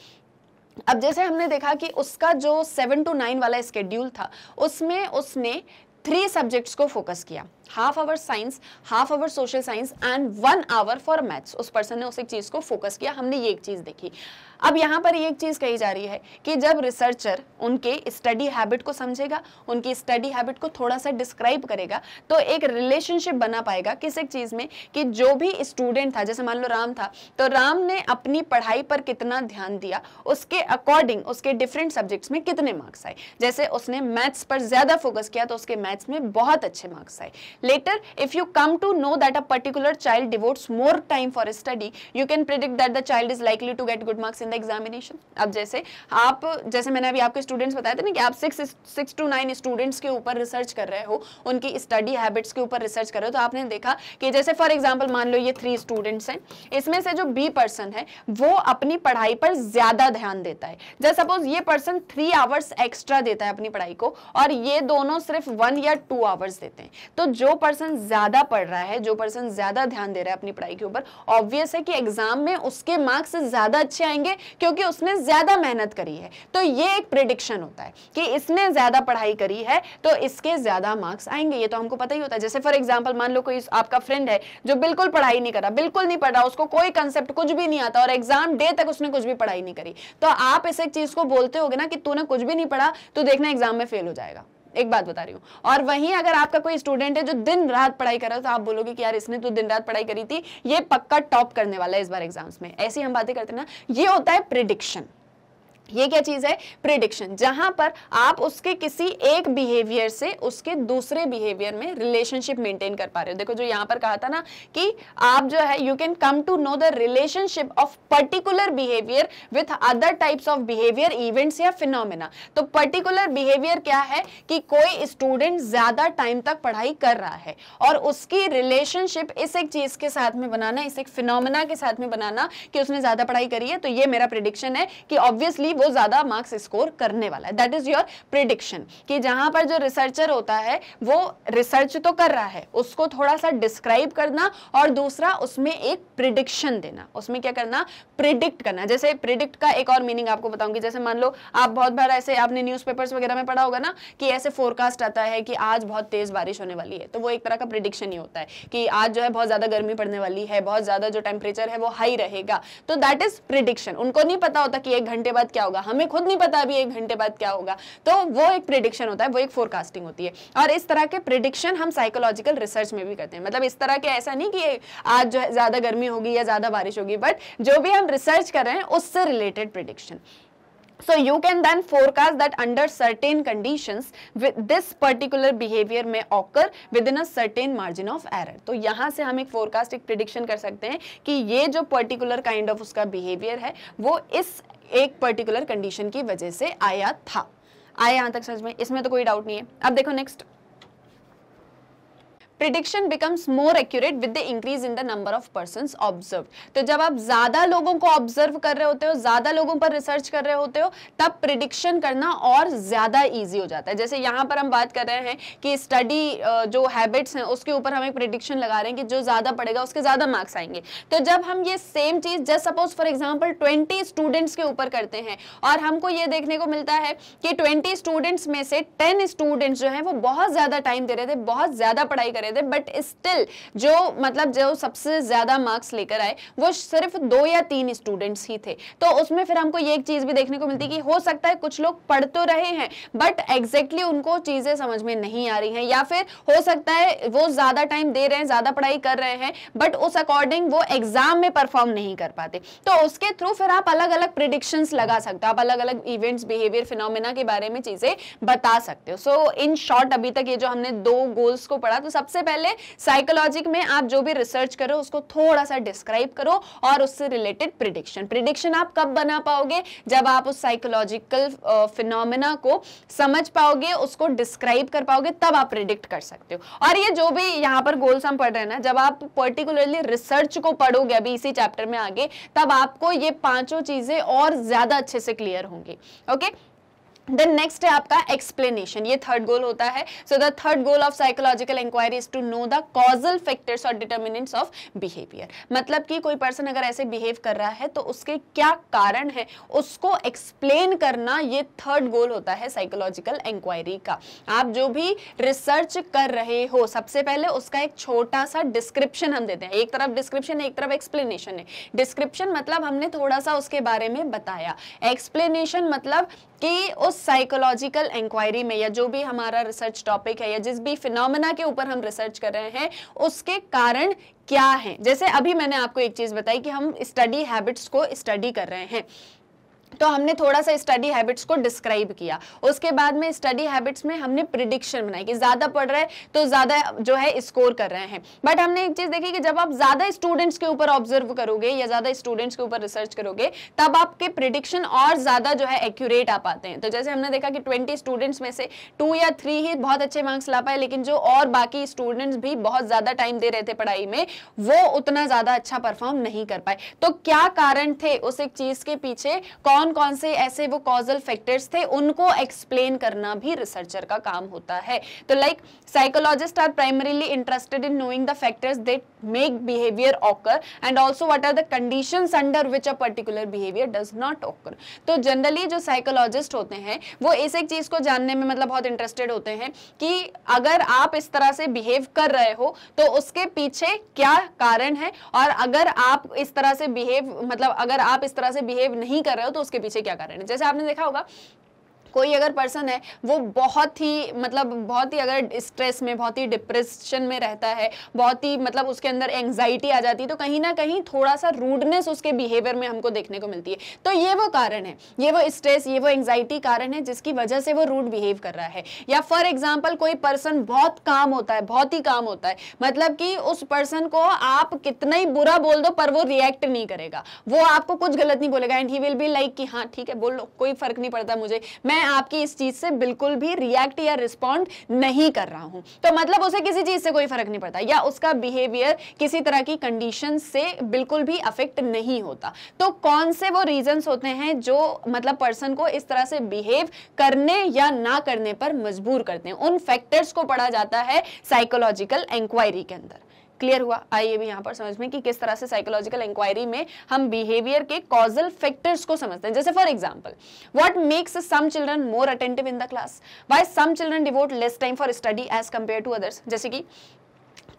Speaker 1: अब जैसे हमने देखा कि उसका जो 7 to 9 वाला स्केड्यूल था उसमें उसने 3 सब्जेक्ट्स को फोकस किया, half hour science, half hour social science and 1 hour for maths. उस पर्सन ने उस एक चीज को फोकस किया, हमने ये एक चीज देखी। अब यहाँ पर एक चीज कही जा रही है कि जब रिसर्चर उनके स्टडी हैबिट को समझेगा, उनकी स्टडी हैबिट को थोड़ा सा डिस्क्राइब करेगा, तो एक रिलेशनशिप बना पाएगा किस एक चीज में कि जो भी स्टूडेंट था, जैसे मान लो राम था, तो राम ने अपनी पढ़ाई पर कितना ध्यान दिया, उसके अकॉर्डिंग उसके डिफरेंट सब्जेक्ट्स में कितने मार्क्स आए। जैसे उसने मैथ्स पर ज्यादा फोकस किया तो उसके मैथ्स में बहुत अच्छे मार्क्स आए। Later if you come to know that a particular child devotes more time for study, you can predict that the child is likely to get good marks in the examination. अब जैसे मैंने अभी आपके students बताए थे ना कि आप 6 to 9 स्टूडेंट्स के ऊपर रिसर्च कर रहे हो, उनकी स्टडी हैबिट्स के ऊपर रिसर्च कर रहे हो, तो आपने देखा कि जैसे फॉर एग्जांपल मान लो ये 3 स्टूडेंट्स हैं, इसमें से जो बी पर्सन है वो अपनी पढ़ाई पर ज्यादा ध्यान देता है। जैसे सपोज ये पर्सन 3 आवर्स एक्स्ट्रा देता है अपनी पढ़ाई को और ये दोनों सिर्फ 1 या 2 आवर्स देते हैं, तो जो पर्सन ज्यादा पढ़ रहा है, जो पर्सन ज्यादा ध्यान दे रहा है अपनी पढ़ाई के ऊपर, ऑब्वियस है कि एग्जाम में उसके मार्क्स ज्यादा अच्छे आएंगे क्योंकि उसने ज्यादा मेहनत करी है। तो ये एक प्रेडिक्शन होता है कि इसने ज्यादा पढ़ाई करी है तो इसके ज्यादा मार्क्स आएंगे, ये तो हमको पता ही होता है। जैसे फॉर एग्जांपल मान लो कोई आपका फ्रेंड है जो बिल्कुल पढ़ाई नहीं कर रहा, बिल्कुल नहीं पढ़ रहा, उसको कोई कंसेप्ट कुछ भी नहीं आता और एग्जाम डे तक उसने कुछ भी पढ़ाई नहीं करी, तो आप इस एक चीज को बोलते होगे ना कि तूने कुछ भी नहीं पढ़ा तो देखना एग्जाम में फेल हो जाएगा। एक बात बता रही हूँ। और वहीं अगर आपका कोई स्टूडेंट है जो दिन रात पढ़ाई कर रहा है तो आप बोलोगे कि यार इसने तो दिन रात पढ़ाई करी थी, ये पक्का टॉप करने वाला है इस बार एग्जाम्स में। ऐसी हम बातें करते हैं ना, ये होता है प्रिडिक्शन। ये क्या चीज है? प्रेडिक्शन, जहां पर आप उसके किसी एक बिहेवियर से उसके दूसरे बिहेवियर में रिलेशनशिप मेंटेन कर पा रहे हो। देखो जो यहां पर कहा था ना कि आप जो है you can come to know the relationship of particular behaviour with other types of behaviour, events या फिनोमेना। तो पर्टिकुलर बिहेवियर क्या है कि कोई स्टूडेंट ज्यादा टाइम तक पढ़ाई कर रहा है और उसकी रिलेशनशिप इस एक चीज के साथ में बनाना, इस एक फिनोमेना के साथ में बनाना कि उसने ज्यादा पढ़ाई करी है, तो ये मेरा प्रेडिक्शन है कि ऑब्वियसली वो ज्यादा मार्क्स स्कोर करने वाला है। That is your prediction. कि जहां पर जो रिसर्चर होता है वो रिसर्च तो कर रहा है, उसको थोड़ा सा डिस्क्राइब करना और दूसरा उसमें एक प्रिडिक्शन देना। उसमें क्या करना? प्रिडिक्ट करना। जैसे प्रिडिक्ट का एक और मीनिंग आपको बताऊंगी। जैसे मान लो आप बहुत बार ऐसे आपने न्यूज़पेपर्स वगैरह में पढ़ा होगा ना कि ऐसे फोरकास्ट आता है कि आज बहुत तेज बारिश होने वाली है, तो वो एक तरह का प्रिडिक्शन ही होता है कि आज जो है बहुत ज्यादा गर्मी पड़ने वाली है, बहुत ज्यादा जो टेम्परेचर है वो हाई रहेगा। तो दैट इज प्रिडिक्शन। उनको नहीं पता होता कि 1 घंटे बाद क्या होगा, हमें खुद नहीं पता अभी 1 घंटे बाद क्या होगा, तो वो एक प्रेडिक्शन होता है, वो एक फोरकास्टिंग होती है। और इस तरह के प्रेडिक्शन हम साइकोलॉजिकल रिसर्च में भी करते हैं। मतलब इस तरह के ऐसा नहीं कि आज जो है ज्यादा गर्मी होगी या ज्यादा बारिश होगी, बट जो भी हम रिसर्च कर रहे हैं उससे related prediction. So you can then forecast that under certain conditions this particular behavior may occur within a certain margin of error। तो यहाँ से हम एक forecast, एक prediction कर सकते हैं कि ये जो particular kind of उसका behavior है वो इस एक particular condition की वजह से आया था। आया यहाँ तक समझ में? इसमें तो कोई डाउट नहीं है। अब देखो next, prediction becomes more accurate with the increase in the number of persons observe. तो जब आप ज्यादा लोगों को ऑब्जर्व कर रहे होते हो, ज्यादा लोगों पर रिसर्च कर रहे होते हो, तब प्रिडिक्शन करना और ज्यादा इजी हो जाता है। जैसे यहाँ पर हम बात कर रहे हैं कि स्टडी जो हैबिट्स हैं उसके ऊपर हम एक प्रिडिक्शन लगा रहे हैं कि जो ज्यादा पढ़ेगा उसके ज्यादा मार्क्स आएंगे। तो जब हम ये सेम चीज just suppose for example 20 students के ऊपर करते हैं और हमको ये देखने को मिलता है कि 20 स्टूडेंट्स में से 10 स्टूडेंट्स जो है वो बहुत ज्यादा टाइम दे रहे थे, बहुत ज्यादा पढ़ाई कर रहे थे, बट स्टिल जो सबसे ज्यादा मार्क्स लेकर आए वो सिर्फ 2 या 3 स्टूडेंट्स ही थे। तो उसमें फिर हमको ये एक चीज भी देखने को मिलती है कि हो सकता है कुछ लोग पढ़ तो रहे हैं बट एग्जैक्टली उनको चीजें समझ में नहीं आ रही हैं, या फिर हो सकता है वो ज्यादा टाइम दे रहे हैं, ज्यादा पढ़ाई कर रहे हैं, बट उस अकॉर्डिंग वो एग्जाम में परफॉर्म नहीं कर पाते। तो उसके थ्रू फिर आप अलग अलग प्रिडिक्शंस लगा सकते हो, आप अलग अलग इवेंट्स, बिहेवियर, फिनोमेना के बारे में चीजें बता सकते हो। सो इन शॉर्ट अभी तक ये जो हमने 2 गोल्स को पढ़ा, तो सबसे पहले साइकोलॉजी में आप जो भी रिसर्च करो उसको थोड़ा सा डिस्क्राइब करो और उससे रिलेटेड प्रिडिक्शन आप कब बना पाओगे? जब आप उस साइकोलॉजिकल फिनोमेना को समझ पाओगे, उसको डिस्क्राइब कर पाओगे, तब आप प्रिडिक्ट कर सकते हो। और ये जो भी यहाँ पर गोल्स हम पढ़ रहे हैं ना, जब आप पर्टिकुलरली रिसर्च को पढ़ोगे अभी इसी चैप्टर में आगे, तब आपको ये 5 चीजें और ज्यादा अच्छे से क्लियर होंगी। ओके, देन नेक्स्ट है आपका एक्सप्लेनेशन। ये 3rd गोल होता है। So the 3rd goal of psychological inquiry is to know the causal factors और डिटर्मिनेंट्स ऑफ बिहेवियर। मतलब कि कोई पर्सन अगर ऐसे बिहेव कर रहा है तो उसके क्या कारण है उसको एक्सप्लेन करना, ये 3rd गोल होता है साइकोलॉजिकल इंक्वायरी का। आप जो भी रिसर्च कर रहे हो सबसे पहले उसका एक छोटा सा डिस्क्रिप्शन हम देते हैं। एक तरफ डिस्क्रिप्शन है, एक तरफ एक्सप्लेनेशन है। डिस्क्रिप्शन मतलब हमने थोड़ा सा उसके बारे में बताया, एक्सप्लेनेशन मतलब कि उस साइकोलॉजिकल इंक्वायरी में या जो भी हमारा रिसर्च टॉपिक है या जिस भी फिनोमेना के ऊपर हम रिसर्च कर रहे हैं उसके कारण क्या हैं। जैसे अभी मैंने आपको एक चीज बताई कि हम स्टडी हैबिट्स को स्टडी कर रहे हैं, तो हमने थोड़ा सा स्टडी हैबिट्स को डिस्क्राइब किया। उसके बाद में स्टडी हैबिट्स में हमने प्रिडिक्शन बनाई कि ज्यादा पढ़ रहे हैं तो ज्यादा जो है स्कोर कर रहे हैं। बट हमने एक चीज देखी कि जब आप ज्यादा स्टूडेंट्स के ऊपर ऑब्जर्व करोगे या ज्यादा स्टूडेंट्स के ऊपर रिसर्च करोगे तब आपके प्रिडिक्शन और ज्यादा जो है एक्यूरेट आ पाते हैं। तो जैसे हमने देखा कि 20 स्टूडेंट्स में से 2 या 3 ही बहुत अच्छे मार्क्स ला पाए, लेकिन जो और बाकी स्टूडेंट्स भी बहुत ज्यादा टाइम दे रहे थे पढ़ाई में वो उतना ज्यादा अच्छा परफॉर्म नहीं कर पाए। तो क्या कारण थे उस एक चीज के पीछे, कौन से ऐसे वो कॉजल फैक्टर्स थे, उनको एक्सप्लेन करना भी रिसर्चर का काम होता है। तो like psychologists are primarily interested in knowing the factors that make behaviour occur and also what are the conditions under which a particular behaviour does not occur. तो जनरली जो साइकोलॉजिस्ट होते हैं वो इस एक चीज को जानने में मतलब बहुत इंटरेस्टेड होते हैं कि अगर आप इस तरह से बिहेव कर रहे हो तो उसके पीछे क्या कारण है, और अगर आप इस तरह से बिहेव मतलब अगर आप इस तरह से बिहेव नहीं कर रहे हो तो उसके पीछे क्या कारण है। जैसे आपने देखा होगा कोई अगर पर्सन है वो बहुत ही अगर स्ट्रेस में, बहुत ही डिप्रेशन में रहता है, बहुत ही मतलब उसके अंदर एंजाइटी आ जाती है, तो कहीं ना कहीं थोड़ा सा रूडनेस उसके बिहेवियर में हमको देखने को मिलती है। तो ये वो कारण है, ये वो स्ट्रेस, ये वो एंजाइटी कारण है जिसकी वजह से वो रूड बिहेव कर रहा है। या फॉर एग्जाम्पल कोई पर्सन बहुत काम होता है, बहुत ही काम होता है, मतलब कि उस पर्सन को आप कितना ही बुरा बोल दो पर वो रिएक्ट नहीं करेगा, वो आपको कुछ गलत नहीं बोलेगा and he will be like कि हाँ ठीक है बोल लो, कोई फर्क नहीं पड़ता मुझे, मैं आपकी इस चीज से बिल्कुल भी रिएक्ट या रिस्पॉन्ड नहीं कर रहा हूं। तो मतलब उसे किसी चीज से कोई फर्क नहीं पड़ता या उसका बिहेवियर किसी तरह की कंडीशन से बिल्कुल भी अफेक्ट नहीं होता। तो कौन से वो रीजंस होते हैं जो मतलब पर्सन को इस तरह से बिहेव करने या ना करने पर मजबूर करते हैं, उन फैक्टर्स को पढ़ा जाता है साइकोलॉजिकल इंक्वायरी के अंदर। क्लियर हुआ? आइए भी यहाँ पर समझ में कि किस तरह से साइकोलॉजिकल इंक्वायरी में हम बिहेवियर के कॉजल फैक्टर्स को समझते हैं। जैसे for example, what makes some children more attentive in the class, why some children devote less time for study as compare to others. जैसे कि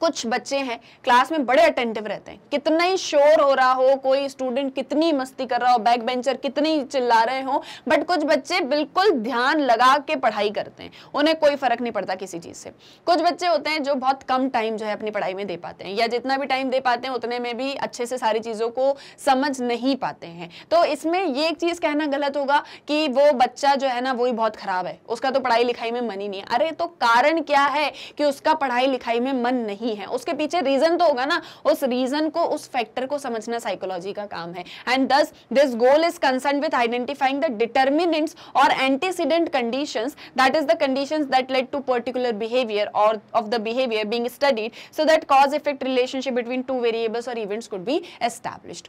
Speaker 1: कुछ बच्चे हैं क्लास में बड़े अटेंटिव रहते हैं, कितना ही शोर हो रहा हो, कोई स्टूडेंट कितनी मस्ती कर रहा हो, बैक बेंचर कितनी चिल्ला रहे हो, बट कुछ बच्चे बिल्कुल ध्यान लगा के पढ़ाई करते हैं, उन्हें कोई फर्क नहीं पड़ता किसी चीज से। कुछ बच्चे होते हैं जो बहुत कम टाइम जो है अपनी पढ़ाई में दे पाते हैं, या जितना भी टाइम दे पाते हैं उतने में भी अच्छे से सारी चीजों को समझ नहीं पाते हैं। तो इसमें ये एक चीज कहना गलत होगा कि वो बच्चा जो है ना वही बहुत खराब है, उसका तो पढ़ाई लिखाई में मन ही नहीं है। अरे तो कारण क्या है कि उसका पढ़ाई लिखाई में मन नहीं है, उसके पीछे रीजन तो होगा ना, उस रीजन को, उस फैक्टर को समझना साइकोलॉजी का काम है। And this this goal is concerned with identifying the determinants और antecedent conditions, that is the conditions that led to particular behaviour और of the behaviour being studied so that cause effect relationship between two variables और events could be established.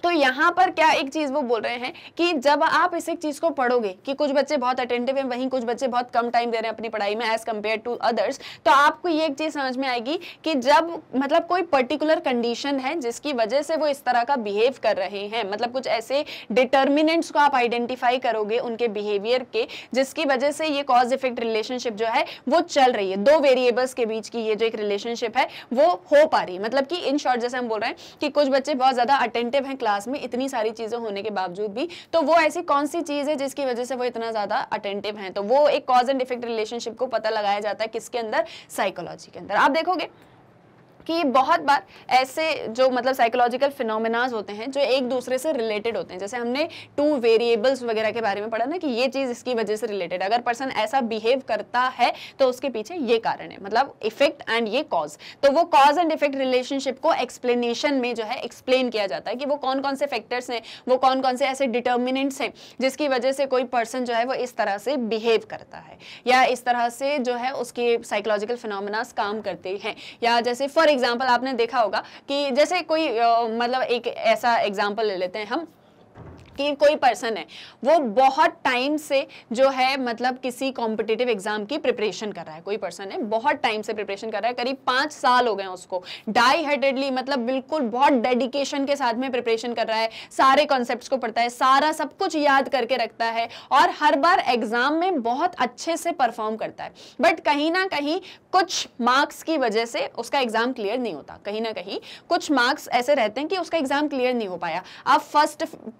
Speaker 1: तो यहाँ पर क्या एक चीज वो बोल रहे हैं कि जब आप इस एक चीज को पढ़ोगे कि कुछ बच्चे बहुत अटेंटिव हैं, वहीं कुछ बच्चे बहुत कम टाइम दे रहे हैं अपनी पढ़ाई में एज कंपेयर टू अदर्स, तो आपको ये एक चीज समझ में आएगी कि जब मतलब कोई पर्टिकुलर कंडीशन है जिसकी वजह से वो इस तरह का बिहेव कर रहे हैं, मतलब कुछ ऐसे डिटर्मिनेंट्स को आप आइडेंटिफाई करोगे उनके बिहेवियर के, जिसकी वजह से ये कॉज इफेक्ट रिलेशनशिप जो है वो चल रही है, दो वेरिएबल्स के बीच की ये जो एक रिलेशनशिप है वो हो पा रही है। मतलब कि इन शॉर्ट जैसे हम बोल रहे हैं कि कुछ बच्चे बहुत ज्यादा अटेंटिव हैं क्लास में इतनी सारी चीजें होने के बावजूद भी, तो वो ऐसी कौन सी चीज है जिसकी वजह से वो इतना ज्यादा अटेंटिव हैं। तो वो एक कॉज एंड इफेक्ट रिलेशनशिप को पता लगाया जाता है किसके अंदर, साइकोलॉजी के अंदर। आप देखोगे कि बहुत बार ऐसे जो मतलब साइकोलॉजिकल फिनोमेनाज होते हैं जो एक दूसरे से रिलेटेड होते हैं। जैसे हमने टू वेरिएबल्स वगैरह के बारे में पढ़ा ना कि ये चीज इसकी वजह से रिलेटेड, अगर पर्सन ऐसा बिहेव करता है तो उसके पीछे ये कारण है, मतलब इफेक्ट एंड ये कॉज। तो वो कॉज एंड इफेक्ट रिलेशनशिप को एक्सप्लेनेशन में जो है एक्सप्लेन किया जाता है कि वो कौन कौन से फैक्टर्स हैं, वो कौन कौन से ऐसे डिटर्मिनेंट्स हैं जिसकी वजह से कोई पर्सन जो है वो इस तरह से बिहेव करता है या इस तरह से जो है उसके साइकोलॉजिकल फिनोमेनाज काम करते हैं। या जैसे फॉर एग्जाम्पल आपने देखा होगा कि जैसे कोई मतलब एक ऐसा एग्जाम्पल ले लेते हैं हम कि कोई पर्सन है वो बहुत टाइम से जो है मतलब किसी कॉम्पिटिटिव एग्जाम की प्रिपरेशन कर रहा है। कोई पर्सन है बहुत टाइम से प्रिपरेशन कर रहा है, करीब 5 साल हो गए हैं उसको, डाई हेडेडली मतलब बिल्कुल बहुत डेडिकेशन के साथ में प्रिपरेशन कर रहा है, सारे कॉन्सेप्ट्स को पढ़ता है, सारा सब कुछ याद करके रखता है और हर बार एग्जाम में बहुत अच्छे से परफॉर्म करता है। बट कहीं ना कहीं कुछ मार्क्स की वजह से उसका एग्जाम क्लियर नहीं होता, कहीं ना कहीं कुछ मार्क्स ऐसे रहते हैं कि उसका एग्जाम क्लियर नहीं हो पाया। अब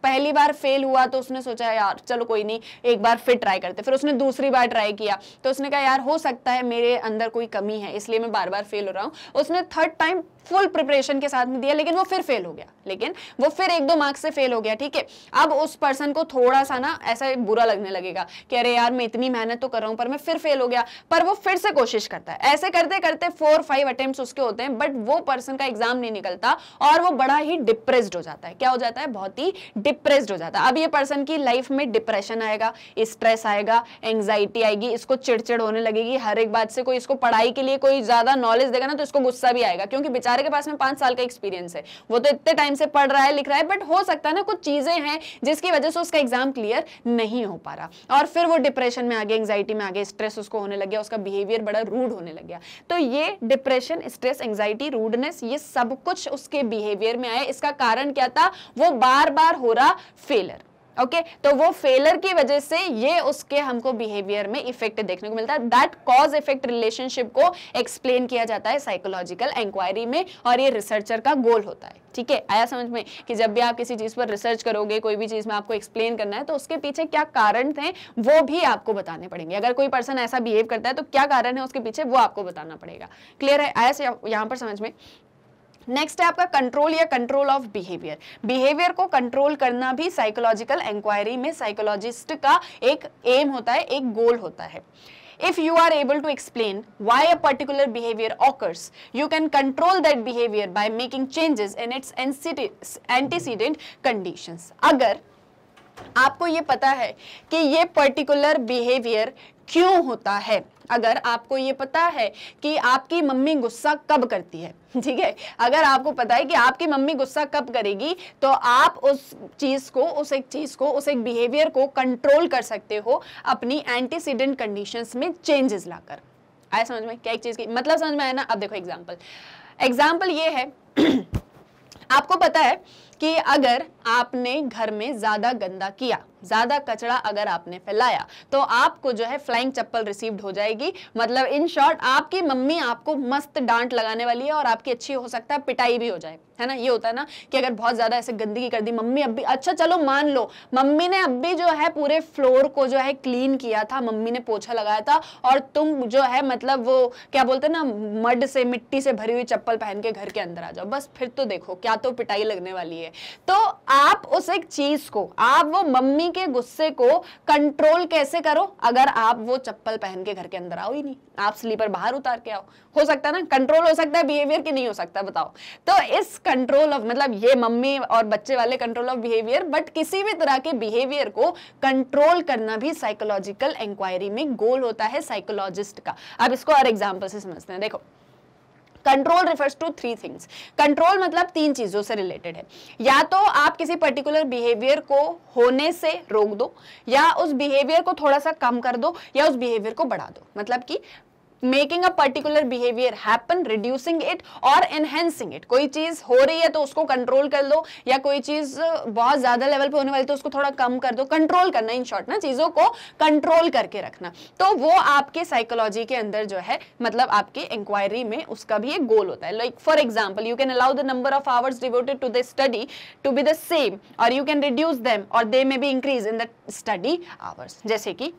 Speaker 1: पहली बार फेल हुआ तो उसने सोचा यार चलो कोई नहीं एक बार फिर ट्राई करते, फिर उसने दूसरी बार ट्राई किया तो उसने कहा यार हो सकता है मेरे अंदर कोई कमी है इसलिए मैं बार बार फेल हो रहा हूँ। उसने थर्ड टाइम फुल प्रिपरेशन के साथ में दिया, लेकिन वो फिर फेल हो गया, लेकिन वो फिर 1-2 मार्क्स से फेल हो गया, ठीक है। अब उस पर्सन को थोड़ा सा ना ऐसा बुरा लगने लगेगा कि अरे यार मैं इतनी मेहनत तो कर रहा हूं पर मैं फिर फेल हो गया, पर वो फिर से कोशिश करता है। ऐसे करते करते 4-5 अटेम्प्ट्स उसके होते हैं, बट वो पर्सन का एग्जाम नहीं निकलता और वो बड़ा ही डिप्रेस्ड हो जाता है। क्या हो जाता है? बहुत ही डिप्रेस्ड हो जाता है। अब ये पर्सन की लाइफ में डिप्रेशन आएगा, स्ट्रेस आएगा, एंग्जाइटी आएगी, इसको चिड़चिड़ होने लगेगी हर एक बात से। कोई इसको पढ़ाई के लिए कोई ज्यादा नॉलेज देगा ना तो इसको गुस्सा भी आएगा, क्योंकि बेचारे के पास में 5 साल का एक्सपीरियंस है, वो तो इतने टाइम से पढ़ रहा है, लिख रहा है, बट हो सकता है ना कुछ चीजें हैं जिसकी वजह से उसका एग्जाम क्लियर नहीं हो पा रहा और फिर वो डिप्रेशन में आ गया, एंग्जाइटी में आ गया, स्ट्रेस उसको होने लग गया, उसका बिहेवियर बड़ा रूड होने लग गया। तो ये डिप्रेशन, स्ट्रेस, एंग्जाइटी, रूडनेस, ये सब कुछ उसके बिहेवियर में आया। इसका कारण क्या था? वो बार बार हो रहा फेलर। ओके तो वो फेलर की वजह से ये उसके हमको बिहेवियर में इफेक्ट देखने को मिलता है। दैट कॉज इफेक्ट रिलेशनशिप को एक्सप्लेन किया जाता है साइकोलॉजिकल इंक्वायरी में और ये रिसर्चर का गोल होता है। ठीक है, आया समझ में कि जब भी आप किसी चीज पर रिसर्च करोगे, कोई भी चीज में आपको एक्सप्लेन करना है तो उसके पीछे क्या कारण थे वो भी आपको बताने पड़ेंगे। अगर कोई पर्सन ऐसा बिहेव करता है तो क्या कारण है उसके पीछे वो आपको बताना पड़ेगा। क्लियर है? आया यहाँ पर समझ में? नेक्स्ट है आपका कंट्रोल या कंट्रोल ऑफ बिहेवियर। बिहेवियर को कंट्रोल करना भी साइकोलॉजिकल इंक्वायरी में साइकोलॉजिस्ट का एक एम होता है, एक गोल होता है। If you are able to explain why a particular behavior occurs, you can control that behavior by making changes in its antecedent conditions. अगर आपको ये पता है कि ये पर्टिकुलर बिहेवियर क्यों होता है, अगर आपको ये पता है कि आपकी मम्मी गुस्सा कब करती है, ठीक है, अगर आपको पता है कि आपकी मम्मी गुस्सा कब करेगी तो आप उस चीज को, उस एक बिहेवियर को कंट्रोल कर सकते हो अपनी एंटीसीडेंट कंडीशंस में चेंजेस लाकर। आया समझ में? क्या एक चीज की मतलब समझ में आया ना? अब देखो एग्जांपल ये है आपको पता है कि अगर आपने घर में ज्यादा गंदा किया, ज्यादा कचरा अगर आपने फैलाया तो आपको जो है फ्लाइंग चप्पल रिसीव्ड हो जाएगी। मतलब इन शॉर्ट आपकी मम्मी आपको मस्त डांट लगाने वाली है और आपकी अच्छी हो सकता है पिटाई भी हो जाए, है ना? ये होता है ना कि अगर बहुत ज्यादा ऐसे गंदगी कर दी मम्मी, अब भी अच्छा चलो मान लो मम्मी ने अब भी जो है पूरे फ्लोर को जो है क्लीन किया था, मम्मी ने पोछा लगाया था और तुम जो है मतलब वो क्या बोलते हैं ना, मड से, मिट्टी से भरी हुई चप्पल पहन के घर के अंदर आ जाओ, बस फिर तो देखो क्या तो पिटाई लगने वाली है। तो आप उस एक चीज को, आप वो मम्मी के गुस्से को कंट्रोल कैसे करो? अगर आप वो चप्पल पहन के घर के अंदर आओ ही नहीं, आप स्लीपर बाहर उतार के आओ। हो सकता है ना? कंट्रोल हो सकता है बिहेवियर की, नहीं हो सकता? बताओ। तो इस कंट्रोल ऑफ, मतलब ये मम्मी और बच्चे वाले कंट्रोल ऑफ बिहेवियर, बट किसी भी तरह के बिहेवियर को कंट्रोल करना भी साइकोलॉजिकल इंक्वायरी में गोल होता है साइकोलॉजिस्ट का। अब इसको और एग्जांपल से समझते हैं। देखो, control refers to 3 things. Control मतलब 3 चीजों से रिलेटेड है। या तो आप किसी पर्टिकुलर बिहेवियर को होने से रोक दो, या उस बिहेवियर को थोड़ा सा कम कर दो, या उस बिहेवियर को बढ़ा दो। मतलब कि making a particular behaviour happen, reducing it और एनहेंसिंग इट। कोई चीज हो रही है तो उसको कंट्रोल कर लो, या कोई चीज बहुत ज्यादा लेवल पे होने वाली तो उसको थोड़ा कम कर दो। कंट्रोल करना, इन शॉर्ट ना, चीजों को कंट्रोल करके रखना। तो वो आपके साइकोलॉजी के अंदर जो है, मतलब आपके इंक्वायरी में उसका भी एक गोल होता है। Like for example, you can allow the number of hours devoted to the study to be the same और यू कैन रिड्यूस देम और they may be increase in the study hours. जैसे कि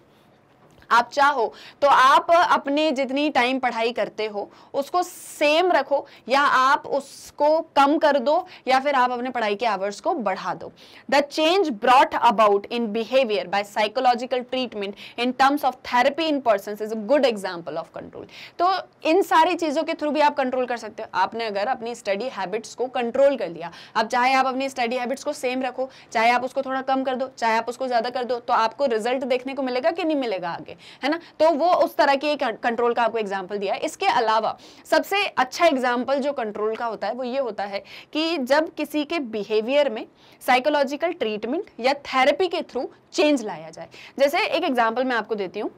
Speaker 1: आप चाहो तो आप अपने जितनी टाइम पढ़ाई करते हो उसको सेम रखो, या आप उसको कम कर दो, या फिर आप अपने पढ़ाई के आवर्स को बढ़ा दो। The change brought about in behaviour by psychological treatment in terms of therapy in persons is a good example of control. तो इन सारी चीजों के थ्रू भी आप कंट्रोल कर सकते हो। आपने अगर अपनी स्टडी हैबिट्स को कंट्रोल कर लिया, अब चाहे आप अपनी स्टडी हैबिट्स को सेम रखो, चाहे आप उसको थोड़ा कम कर दो, चाहे आप उसको ज्यादा कर दो, तो आपको रिजल्ट देखने को मिलेगा कि नहीं मिलेगा आगे, है ना? तो वो उस तरह के कंट्रोल का आपको एग्जांपल दिया है। इसके अलावा सबसे अच्छा एग्जांपल जो कंट्रोल का होता है वो ये होता है कि जब किसी के बिहेवियर में साइकोलॉजिकल ट्रीटमेंट या थेरेपी के थ्रू चेंज लाया जाए। जैसे एक एग्जांपल मैं आपको देती हूँ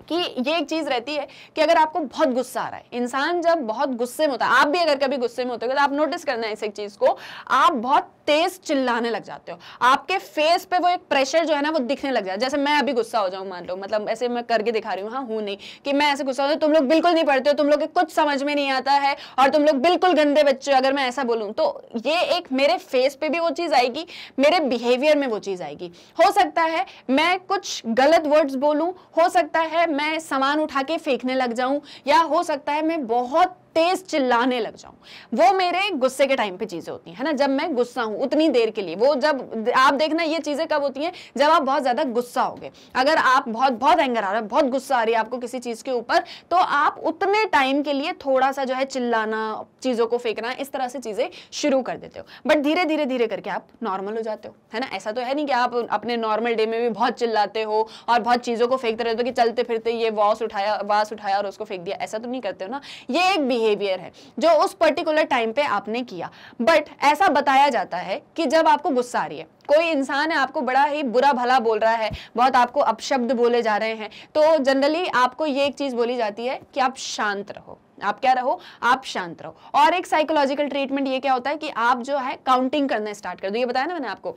Speaker 1: कि ये एक चीज रहती है कि अगर आपको बहुत गुस्सा आ रहा है, इंसान जब बहुत गुस्से में होता है, आप भी अगर कभी गुस्से में होते हो तो आप नोटिस करना है इस एक चीज को, आप बहुत तेज चिल्लाने लग जाते हो, आपके फेस पे वो एक प्रेशर जो है ना वो दिखने लग जाता है। जैसे मैं अभी गुस्सा हो जाऊं, मान लो, मतलब ऐसे मैं करके दिखा रही हूँ, हाँ हूँ नहीं, कि मैं ऐसे गुस्सा हो जाऊं, तुम लोग बिल्कुल नहीं पढ़ते हो, तुम लोग कुछ समझ में नहीं आता है और तुम लोग बिल्कुल गंदे बच्चे हो, अगर मैं ऐसा बोलूं तो ये एक मेरे फेस पे भी वो चीज आएगी, मेरे बिहेवियर में वो चीज आएगी। हो सकता है मैं कुछ गलत वर्ड्स बोलूं, हो सकता है मैं सामान उठा के फेंकने लग जाऊं, या हो सकता है मैं बहुत तेज चिल्लाने लग जाऊं, वो मेरे गुस्से के टाइम पे चीजें होती हैं, है ना, जब मैं गुस्सा हूं उतनी देर के लिए। वो जब आप देखना ये चीजें कब होती हैं, जब आप बहुत ज्यादा गुस्सा होगे। अगर आप बहुत बहुत एंगर आ रहा है, बहुत गुस्सा आ रही है आपको किसी चीज के ऊपर, तो आप उतने टाइम के लिए थोड़ा सा जो है चिल्लाना, चीजों को फेंकना, इस तरह से चीजें शुरू कर देते हो। बट धीरे धीरे धीरे करके आप नॉर्मल हो जाते हो, है ना। ऐसा तो है नहीं कि आप अपने नॉर्मल डे में भी बहुत चिल्लाते हो और बहुत चीजों को फेंकते रहते हो कि चलते फिरते ये वास उठाया और उसको फेंक दिया, ऐसा तो नहीं करते हो ना। ये एक बिहेवियर है जो उस पर्टिकुलर टाइम पे आपने किया। बट ऐसा बताया जाता है कि जब आपको गुस्सा आ रही है, कोई इंसान है आपको बड़ा ही बुरा भला बोल रहा है, बहुत आपको अपशब्द बोले जा रहे हैं, तो जनरली आपको ये एक चीज बोली जाती है कि आप शांत रहो। आप क्या रहो, आप शांत रहो। और एक साइकोलॉजिकल ट्रीटमेंट ये क्या होता है कि आप जो है काउंटिंग करना स्टार्ट कर दो। ये बताया ना मैंने आपको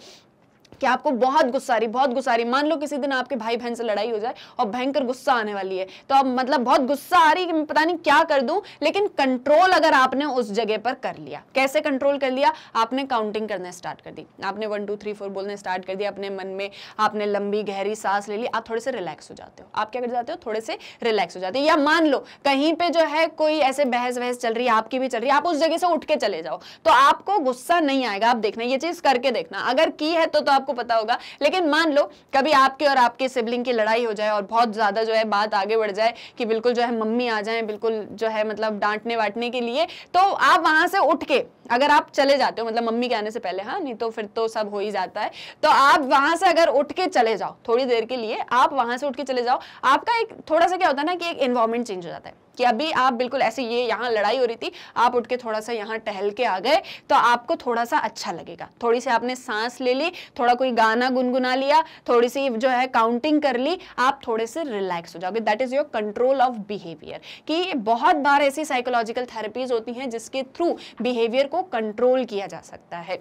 Speaker 1: कि आपको बहुत गुस्सा आ रही, मान लो किसी दिन आपके भाई बहन से लड़ाई हो जाए और भयंकर गुस्सा आने वाली है, तो अब मतलब बहुत गुस्सा आ रही कि मैं पता नहीं क्या कर दूं, लेकिन कंट्रोल अगर आपने उस जगह पर कर लिया, कैसे कंट्रोल कर लिया, आपने काउंटिंग करना स्टार्ट कर दी, आपने 1 2 3 4 बोलने स्टार्ट कर दिया अपने मन में, आपने लंबी गहरी सांस ले ली, आप थोड़े से रिलैक्स हो जाते हो। आप क्या कर जाते हो, थोड़े से रिलैक्स हो जाते हो। या मान लो कहीं पे जो है कोई ऐसे बहस वहस चल रही है, आपकी भी चल रही है, आप उस जगह से उठ के चले जाओ, तो आपको गुस्सा नहीं आएगा। आप देखना, ये चीज करके देखना, अगर की है तो आपको पता होगा। लेकिन मान लो कभी आपके और आपके सिबलिंग की लड़ाई हो जाए और बहुत ज्यादा जो है बात आगे बढ़ जाए कि बिल्कुल जो है मम्मी आ जाए बिल्कुल जो है मतलब डांटने वाटने के लिए, तो आप वहां से उठ के अगर आप चले जाते हो, मतलब मम्मी के आने से पहले, हाँ, नहीं तो फिर तो सब हो ही जाता है, तो आप वहां से अगर उठ के चले जाओ थोड़ी देर के लिए, आप वहां से उठ के चले जाओ, आपका एक थोड़ा सा क्या होता है ना कि एक एनवायरमेंट चेंज हो जाता है कि अभी आप बिल्कुल ऐसे, ये यहाँ लड़ाई हो रही थी, आप उठ के थोड़ा सा यहाँ टहल के आ गए, तो आपको थोड़ा सा अच्छा लगेगा। थोड़ी सी आपने सांस ले ली, थोड़ा कोई गाना गुनगुना लिया, थोड़ी सी जो है काउंटिंग कर ली, आप थोड़े से रिलैक्स हो जाओगे। That is your control of behaviour. कि बहुत बार ऐसी साइकोलॉजिकल थेरेपीज होती हैं जिसके थ्रू बिहेवियर को कंट्रोल किया जा सकता है।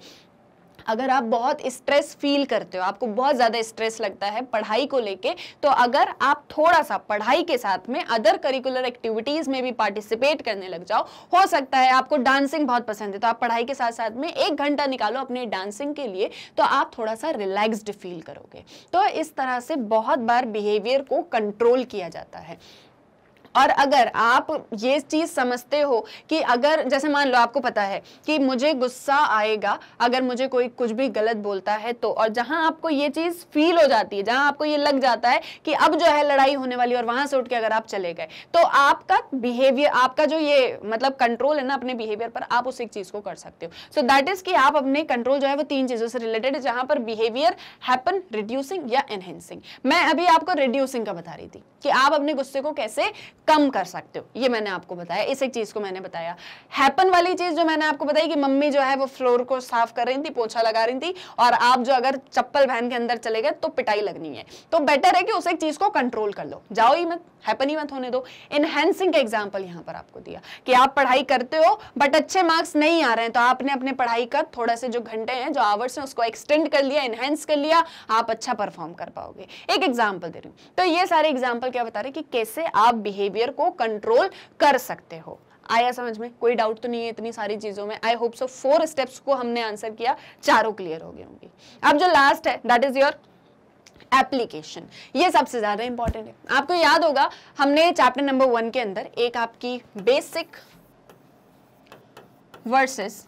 Speaker 1: अगर आप बहुत स्ट्रेस फील करते हो, आपको बहुत ज्यादा स्ट्रेस लगता है पढ़ाई को लेके, तो अगर आप थोड़ा सा पढ़ाई के साथ में अदर करिकुलर एक्टिविटीज में भी पार्टिसिपेट करने लग जाओ, हो सकता है आपको डांसिंग बहुत पसंद है, तो आप पढ़ाई के साथ साथ में 1 घंटा निकालो अपने डांसिंग के लिए, तो आप थोड़ा सा रिलैक्स्ड फील करोगे। तो इस तरह से बहुत बार बिहेवियर को कंट्रोल किया जाता है। और अगर आप ये चीज समझते हो कि अगर जैसे मान लो आपको पता है कि मुझे गुस्सा आएगा अगर मुझे कोई कुछ भी गलत बोलता है, तो और जहां आपको ये चीज फील हो जाती है, जहां आपको ये लग जाता है कि अब जो है लड़ाई होने वाली, और वहां से उठ के अगर आप चले गए, तो आपका बिहेवियर, आपका जो ये मतलब कंट्रोल है ना अपने बिहेवियर पर, आप उस एक चीज को कर सकते हो। सो दैट इज कि आप अपने कंट्रोल जो है वो 3 चीजों से रिलेटेड है, जहां पर बिहेवियर हैपन, रिड्यूसिंग या एनहेंसिंग। मैं अभी आपको रिड्यूसिंग का बता रही थी कि आप अपने गुस्से को कैसे कम कर सकते हो, ये मैंने आपको बताया, इस एक चीज को मैंने बताया। हैपन वाली चीज जो मैंने आपको बताई कि मम्मी जो है वो फ्लोर को साफ कर रही थी, पोछा लगा रही थी, और आप जो अगर चप्पल पहन के अंदर चले गए तो पिटाई लगनी है, तो बेटर है कि उस एक चीज को कंट्रोल कर लो, जाओ ही मत, हैपन ही मत होने दो। एनहेंसिंग का एग्जांपल यहां पर आपको दिया कि आप पढ़ाई करते हो बट अच्छे मार्क्स नहीं आ रहे हैं, तो आपने अपने पढ़ाई का थोड़ा से जो घंटे हैं, जो आवर्स हैं, उसको एक्सटेंड कर लिया, एनहेंस कर लिया, आप अच्छा परफॉर्म कर पाओगे। एक एग्जांपल दे रही हूं, तो ये सारे एग्जांपल क्या बता रहे कि कैसे आप बिहेवियर को कंट्रोल कर सकते हो। आया समझ में? कोई डाउट तो नहीं है इतनी सारी चीजों में? आई होप सो 4 स्टेप्स को हमने आंसर किया, चारों क्लियर हो गए होंगे। अब जो लास्ट है दैट इज योर एप्लीकेशन। ये सबसे ज्यादा इंपॉर्टेंट है। आपको याद होगा हमने चैप्टर नंबर 1 के अंदर एक आपकी बेसिक वर्सेस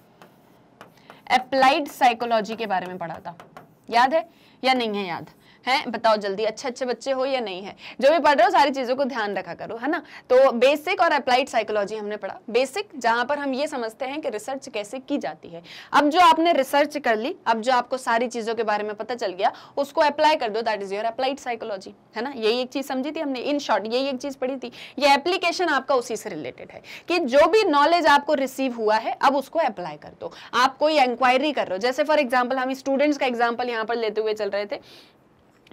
Speaker 1: अप्लाइड साइकोलॉजी के बारे में पढ़ा था, याद है या नहीं है? याद है? बताओ जल्दी, अच्छे बच्चे हो या नहीं है? जो भी पढ़ रहे हो सारी चीजों को ध्यान रखा करो, है ना। तो बेसिक और अप्लाइड साइकोलॉजी हमने पढ़ा। बेसिक जहां पर हम ये समझते हैं कि रिसर्च कैसे की जाती है। अब जो आपने रिसर्च कर ली, अब जो आपको सारी चीजों के बारे में पता चल गया, उसको अप्लाई कर दो, that is your applied psychology, है ना। यही एक चीज समझी थी हमने, इन शॉर्ट यही एक चीज पढ़ी थी। ये एप्लीकेशन आपका उसी से रिलेटेड है कि जो भी नॉलेज आपको रिसीव हुआ है अब उसको अप्लाई कर दो। आप कोई इंक्वायरी कर रहे हो, जैसे फॉर एग्जाम्पल हम स्टूडेंट्स का एग्जाम्पल यहाँ पर लेते हुए चल रहे थे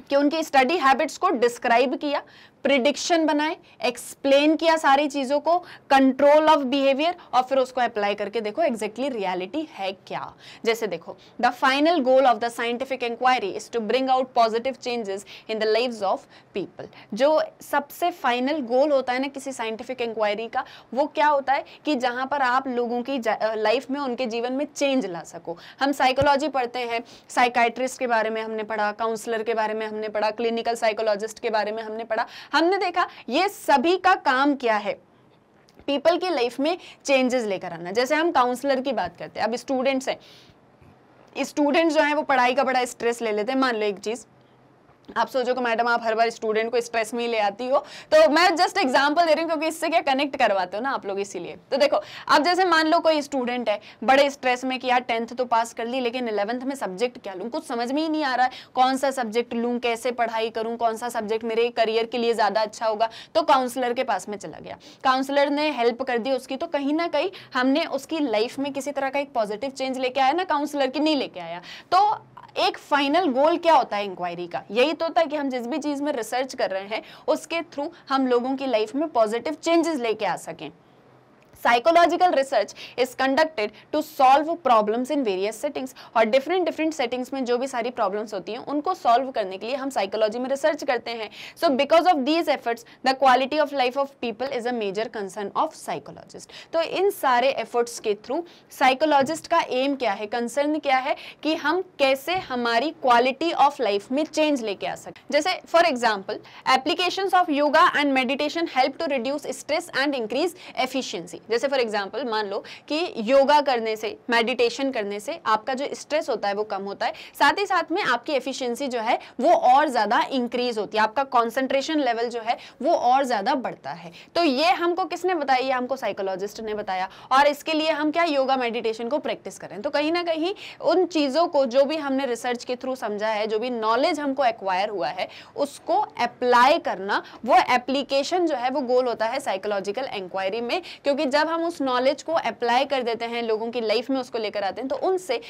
Speaker 1: कि उनकी स्टडी हैबिट्स को डिस्क्राइब किया, प्रिडिक्शन बनाए, एक्सप्लेन किया सारी चीजों को, कंट्रोल ऑफ बिहेवियर, और फिर उसको अप्लाई करके देखो एग्जैक्टली रियलिटी है क्या। जैसे देखो, the final goal of the scientific inquiry is to bring out positive changes in the lives of people. जो सबसे फाइनल गोल होता है ना किसी साइंटिफिक इंक्वायरी का, वो क्या होता है कि जहां पर आप लोगों की लाइफ में, उनके जीवन में चेंज ला सको। हम साइकोलॉजी पढ़ते हैं, साइकाइट्रिस्ट के बारे में हमने पढ़ा, काउंसलर के बारे में हमने पढ़ा, क्लिनिकल साइकोलॉजिस्ट के बारे में हमने पढ़ा। हमने देखा ये सभी का काम क्या है पीपल की लाइफ में चेंजेस लेकर आना। जैसे हम काउंसलर की बात करते हैं, अब स्टूडेंट्स हैं, स्टूडेंट्स जो है वो पढ़ाई का बड़ा स्ट्रेस ले लेते हैं। मान लो एक चीज, आप सोचो कि मैडम आप हर बार स्टूडेंट को स्ट्रेस में ही ले आती हो, तो मैं जस्ट एग्जांपल दे रही हूँ क्योंकि इससे क्या कनेक्ट करवाते हो ना आप लोग, इसीलिए। तो देखो, अब जैसे मान लो कोई स्टूडेंट है बड़े स्ट्रेस में कि यार 10th तो पास कर ली, लेकिन 11th में सब्जेक्ट क्या लूँ, कुछ समझ में ही नहीं आ रहा है, कौन सा सब्जेक्ट लूँ, कैसे पढ़ाई करूँ, कौन सा सब्जेक्ट मेरे करियर के लिए ज्यादा अच्छा होगा। तो काउंसलर के पास में चला गया, काउंसलर ने हेल्प कर दी उसकी, तो कहीं ना कहीं हमने उसकी लाइफ में किसी तरह का एक पॉजिटिव चेंज लेके आया ना, काउंसलर की नहीं लेके आया। तो एक फाइनल गोल क्या होता है इंक्वायरी का, यही तो होता है कि हम जिस भी चीज में रिसर्च कर रहे हैं उसके थ्रू हम लोगों की लाइफ में पॉजिटिव चेंजेस लेके आ सकें। Psychological research is conducted to solve problems in various settings, और डिफरेंट सेटिंग्स में जो भी सारी प्रॉब्लम्स होती हैं उनको सॉल्व करने के लिए हम साइकोलॉजी में रिसर्च करते हैं। So because of these efforts the quality of life of people is a major concern of psychologist. तो इन सारे एफर्ट्स के थ्रू साइकोलॉजिस्ट का एम क्या है, कंसर्न क्या है कि हम कैसे हमारी क्वालिटी ऑफ लाइफ में चेंज लेके आ सकते। जैसे for example, applications of yoga and meditation help to reduce stress and increase efficiency. जैसे फॉर एग्जांपल मान लो कि योगा करने से, मेडिटेशन करने से आपका जो स्ट्रेस होता है वो कम होता है, साथ ही साथ में आपकी एफिशिएंसी जो है वो और ज्यादा इंक्रीज होती है, आपका कंसंट्रेशन लेवल जो है वो और ज्यादा बढ़ता है। तो ये हमको किसने बताया, ये हमको साइकोलॉजिस्ट ने बताया, और इसके लिए हम क्या योगा मेडिटेशन को प्रैक्टिस करें। तो कहीं ना कहीं उन चीजों को जो भी हमने रिसर्च के थ्रू समझा है, जो भी नॉलेज हमको एक्वायर हुआ है, उसको अप्लाई करना, वो एप्लीकेशन जो है वो गोल होता है साइकोलॉजिकल इंक्वायरी में। क्योंकि जब हम उस नॉलेज को अप्लाई कर देते हैं, लोगों की लाइफ में उसको लेकर आते हैं, तो उनसे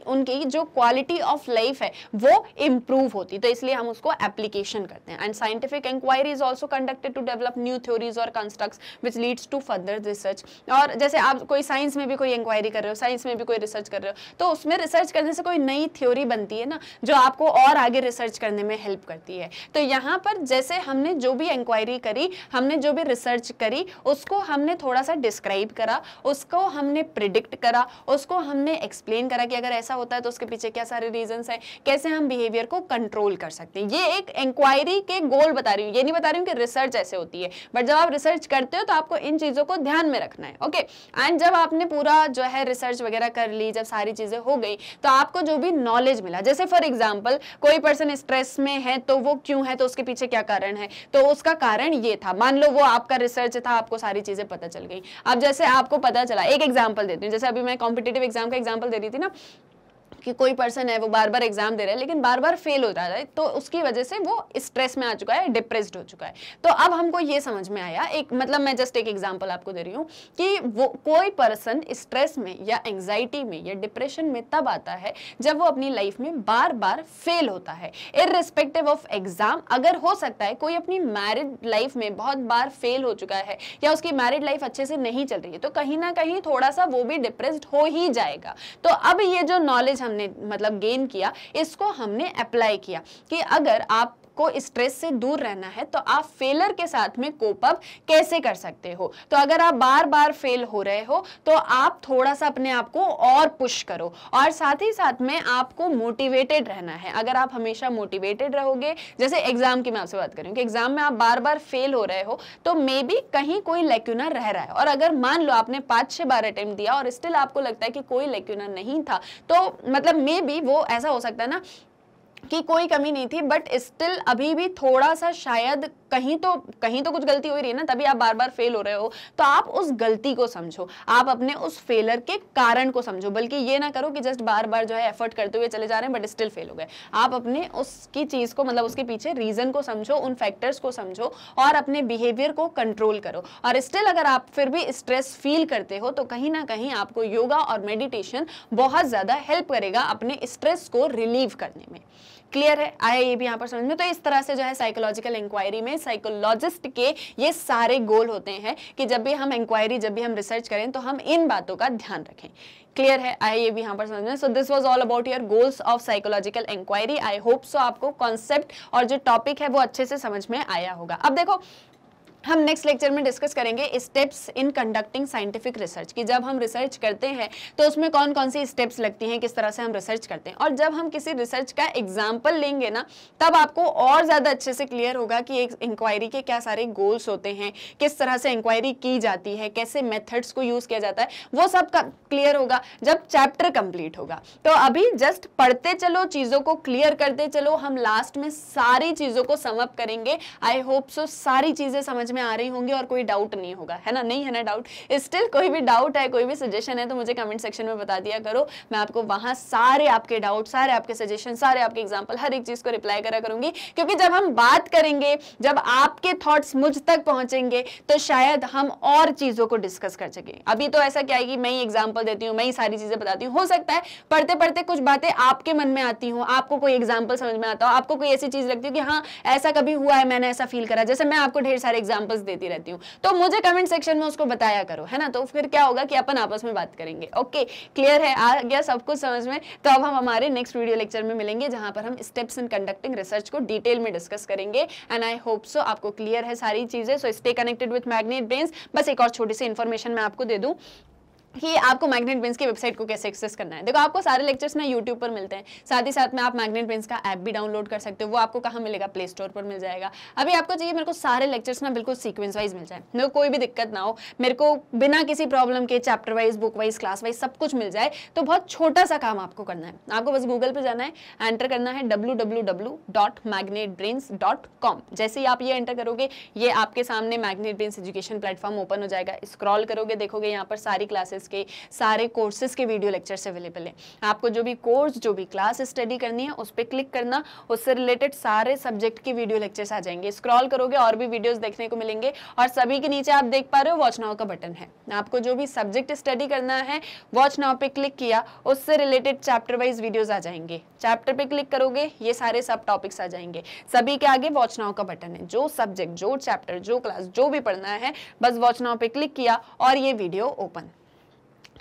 Speaker 1: उनकी जो क्वालिटी ऑफ लाइफ है वो इंप्रूव होती है। तो इसलिए हम उसको एप्लीकेशन करते हैं। And scientific inquiry is also conducted to develop new theories और constructs which leads to further research. और जैसे आप कोई साइंस में भी कोई इंक्वायरी कर रहे हो, साइंस में भी कोई रिसर्च कर रहे हो, तो उसमें रिसर्च करने से कोई नई थ्योरी बनती है ना, जो आपको और आगे रिसर्च करने में हेल्प करती है। तो यहाँ पर जैसे हमने जो भी इंक्वायरी करी, हमने जो भी रिसर्च करी, उसको हमने थोड़ा सा डिस्क्राइब करा, उसको हमने प्रिडिक्ट करा, उसको हमने एक्सप्लेन करा कि अगर ऐसा होता है तो उसके पीछे क्या सारे रीजंस हैं, कैसे हम बिहेवियर को कंट्रोल कर सकते हैं। ये एक इंक्वायरी के गोल बता रही हूँ, ये नहीं बता रही हूँ कि रिसर्च ऐसे होती है, बट जब आप रिसर्च करते हो तो आपको इन चीजों को ध्यान में रखना है। ओके, एंड जब आपने पूरा जो है रिसर्च वगैरह कर ली, जब सारी चीजें हो गई, तो आपको जो भी नॉलेज मिला, जैसे फॉर एग्जाम्पल कोई पर्सन स्ट्रेस में है तो वो क्यों है, तो उसके पीछे क्या कारण है, तो उसका कारण ये था। मान लो वो आपका रिसर्च था, आपको सारी चीजें पता चल गई। अब जैसे आपको पता चला, एक एग्जांपल देती हूँ, जैसे अभी मैं कॉम्पिटिटिव एग्जाम का एग्जांपल दे रही थी ना, कि कोई पर्सन है वो बार बार एग्जाम दे रहा है लेकिन बार बार फेल हो रहा है, तो उसकी वजह से वो स्ट्रेस में आ चुका है, डिप्रेस्ड हो चुका है। तो अब हमको ये समझ में आया, एक मतलब मैं जस्ट एक एग्जांपल आपको दे रही हूँ कि वो कोई पर्सन स्ट्रेस में या एंजाइटी में या डिप्रेशन में तब आता है जब वो अपनी लाइफ में बार बार फेल होता है, इररिस्पेक्टिव ऑफ एग्जाम। अगर हो सकता है कोई अपनी मैरिड लाइफ में बहुत बार फेल हो चुका है या उसकी मैरिड लाइफ अच्छे से नहीं चल रही है, तो कहीं ना कहीं थोड़ा सा वो भी डिप्रेस्ड हो ही जाएगा। तो अब ये जो नॉलेज हमने मतलब गेन किया, इसको हमने अप्लाई किया कि अगर आप को स्ट्रेस से दूर रहना है तो आप फेलर के साथ में कोप अप कैसे कर सकते हो। तो अगर आप बार बार फेल हो रहे हो तो आप थोड़ा सा अपने आप को और पुश करो, और साथ ही साथ में आपको मोटिवेटेड रहना है। अगर आप हमेशा मोटिवेटेड रहोगे, जैसे एग्जाम की मैं आपसे बात करूं कि एग्जाम में आप बार बार फेल हो रहे हो तो मे बी कहीं कोई लैक्यूना रह रहा है, और अगर मान लो आपने 5-6 बार अटेम्प्ट दिया और स्टिल आपको लगता है कि कोई लैक्यूना नहीं था, तो मतलब मे बी वो ऐसा हो सकता है ना कि कोई कमी नहीं थी, बट स्टिल अभी भी थोड़ा सा शायद कहीं तो कुछ गलती हो रही है ना, तभी आप बार बार फेल हो रहे हो। तो आप उस गलती को समझो, आप अपने उस फेलर के कारण को समझो, बल्कि ये ना करो कि जस्ट बार बार जो है एफर्ट करते हुए चले जा रहे हैं बट स्टिल फेल हो गए। आप अपने उसकी चीज को मतलब उसके पीछे रीजन को समझो, उन फैक्टर्स को समझो और अपने बिहेवियर को कंट्रोल करो। और स्टिल अगर आप फिर भी स्ट्रेस फील करते हो तो कहीं ना कहीं आपको योगा और मेडिटेशन बहुत ज्यादा हेल्प करेगा अपने स्ट्रेस को रिलीव करने में। क्लियर है, आया ये भी यहाँ पर समझ में। तो इस तरह से जो है साइकोलॉजिकल इंक्वायरी में साइकोलॉजिस्ट के ये सारे गोल होते हैं कि जब भी हम इंक्वायरी, जब भी हम रिसर्च करें तो हम इन बातों का ध्यान रखें। क्लियर है, आया ये भी यहाँ पर समझ में। So this was all about your goals of psychological inquiry. I hope so आपको कॉन्सेप्ट और जो टॉपिक है वो अच्छे से समझ में आया होगा। अब देखो हम नेक्स्ट लेक्चर में डिस्कस करेंगे steps in conducting scientific research कि जब हम रिसर्च करते हैं तो उसमें कौन कौन सी स्टेप्स लगती हैं, किस तरह से हम रिसर्च करते हैं। और जब हम किसी रिसर्च का एग्जाम्पल लेंगे ना, तब आपको और ज़्यादा अच्छे से क्लियर होगा कि एक इंक्वायरी के क्या सारे गोल्स होते हैं, किस तरह से इंक्वायरी की जाती है, कैसे मेथड्स को यूज़ किया जाता है, वो सब क्लियर होगा जब चैप्टर कंप्लीट होगा। तो अभी जस्ट पढ़ते चलो, चीज़ों को क्लियर करते चलो, हम लास्ट में सारी चीज़ों को सम अप करेंगे। आई होप सो सारी चीज़ें समझ में आ रही होंगी और कोई डाउट नहीं होगा, है ना? नहीं है ना डाउट? स्टिल कोई भी डाउट है, कोई भी सजेशन है तो मुझे कमेंट सेक्शन में बता दिया करो। मैं आपको वहां सारे आपके डाउट, सारे आपके सजेशन, सारे आपके एग्जांपल, हर एक चीज को रिप्लाई करा करूंगी। क्योंकि जब हम बात करेंगे, जब आपके थॉट्स मुझ तक पहुंचेंगे तो शायद हम और चीजों को डिस्कस कर सके। अभी तो ऐसा क्या है कि मैं ही एग्जाम्पल देती हूँ, मैं ही सारी चीजें बताती हूँ। हो सकता है पढ़ते पढ़ते कुछ बातें आपके मन में आती हूँ, आपको कोई एग्जाम्पल समझ में आता हो, आपको कोई ऐसी चीज लगती है कि हाँ ऐसा कभी हुआ है, मैंने ऐसा फील करा, जैसे मैं आपको ढेर सारे एग्जाम्पल्स देती रहती हूँ। तो मुझे कमेंट सेक्शन में उसको बताया करो, है ना? तो फिर क्या होगा कि अपन आपस में बात करेंगे। ओके, क्लियर है? आ गया सब कुछ समझ में? तो अब हम हमारे नेक्स्ट वीडियो लेक्चर में मिलेंगे जहां पर हम स्टेप्स इन कंडक्टिंग रिसर्च को डिटेल में डिस्कस करेंगे। एंड आई होप सो आपको क्लियर है सारी चीजें। So stay connected with magnet brains. बस एक और छोटी सी इन्फॉर्मेशन मैं आपको दे दूं कि आपको मैग्नेट ब्रेन्स की वेबसाइट को कैसे एक्सेस करना है। देखो, आपको सारे लेक्चर्स ना यूट्यूब पर मिलते हैं, साथ ही साथ में आप मैग्नेट ब्रेन्स का ऐप भी डाउनलोड कर सकते हो। वो आपको कहाँ मिलेगा? प्ले स्टोर पर मिल जाएगा। अभी आपको चाहिए मेरे को सारे लेक्चर्स ना बिल्कुल सीक्वेंस वाइज मिल जाए, मेरे को कोई भी दिक्कत ना हो, मेरे को बिना किसी प्रॉब्लम के chapter wise, book wise, class wise सब कुछ मिल जाए, तो बहुत छोटा सा काम आपको करना है। आपको बस गूगल पर जाना है, एंटर करना है www.magnetbrains.com। जैसे ही आप ये एंटर करोगे, ये आपके सामने magnet brains education platform open हो जाएगा। स्क्रॉल करोगे, देखोगे यहाँ पर सारी क्लासेस के, सारे कोर्सेज के वीडियो लेक्चर्स अवेलेबल है। आपको जो भी कोर्स, जो भी क्लास स्टडी करनी है उस पर क्लिक करना, उससे रिलेटेड सारे सब्जेक्ट की वीडियो लेक्चर्स आ जाएंगे। स्क्रॉल करोगे और भी वीडियोस देखने को मिलेंगे, और सभी के नीचे आप देख पा रहे हो वॉच नाउ का बटन है। आपको जो भी सब्जेक्ट स्टडी करना है, वॉच नाउ पे क्लिक किया, उससे रिलेटेड चैप्टर वाइज वीडियोस आ जाएंगे। चैप्टर पे क्लिक करोगे, ये सारे सब टॉपिक्स आ जाएंगे। सभी के आगे वॉच नाउ का बटन है। जो सब्जेक्ट, जो चैप्टर, जो क्लास, जो भी पढ़ना है, बस वॉच नाउ पे क्लिक किया और ये वीडियो ओपन।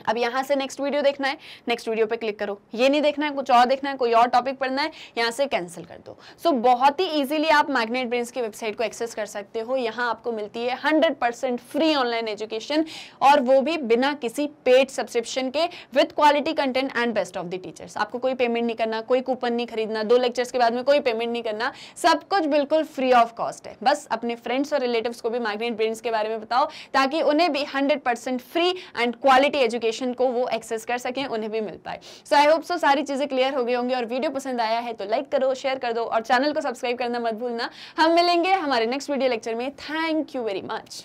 Speaker 1: अब यहाँ से नेक्स्ट वीडियो देखना है, नेक्स्ट वीडियो पे क्लिक करो। ये नहीं देखना है, कुछ और देखना है, कोई और टॉपिक पढ़ना है, यहाँ से कैंसिल कर दो। सो बहुत ही इजीली आप मैग्नेट ब्रेन्स की वेबसाइट को एक्सेस कर सकते हो। यहाँ आपको मिलती है 100% फ्री ऑनलाइन एजुकेशन, और वो भी बिना किसी पेड सब्सक्रिप्शन के, with quality content and best of the teachers. आपको कोई पेमेंट नहीं करना, कोई कूपन नहीं खरीदना, 2 लेक्चर्स के बाद में कोई पेमेंट नहीं करना, सब कुछ बिल्कुल फ्री ऑफ कॉस्ट है। बस अपने फ्रेंड्स और रिलेटिव्स को भी मैग्नेट ब्रेन्स के बारे में बताओ, ताकि उन्हें भी 100% फ्री एंड क्वालिटी एजुकेशन को वो एक्सेस कर सकें, उन्हें भी मिल पाए। सो आई होप सो सारी चीजें क्लियर हो गई होंगी, और वीडियो पसंद आया है तो लाइक करो, शेयर कर दो, और चैनल को सब्सक्राइब करना मत भूलना। हम मिलेंगे हमारे नेक्स्ट वीडियो लेक्चर में। Thank you very much.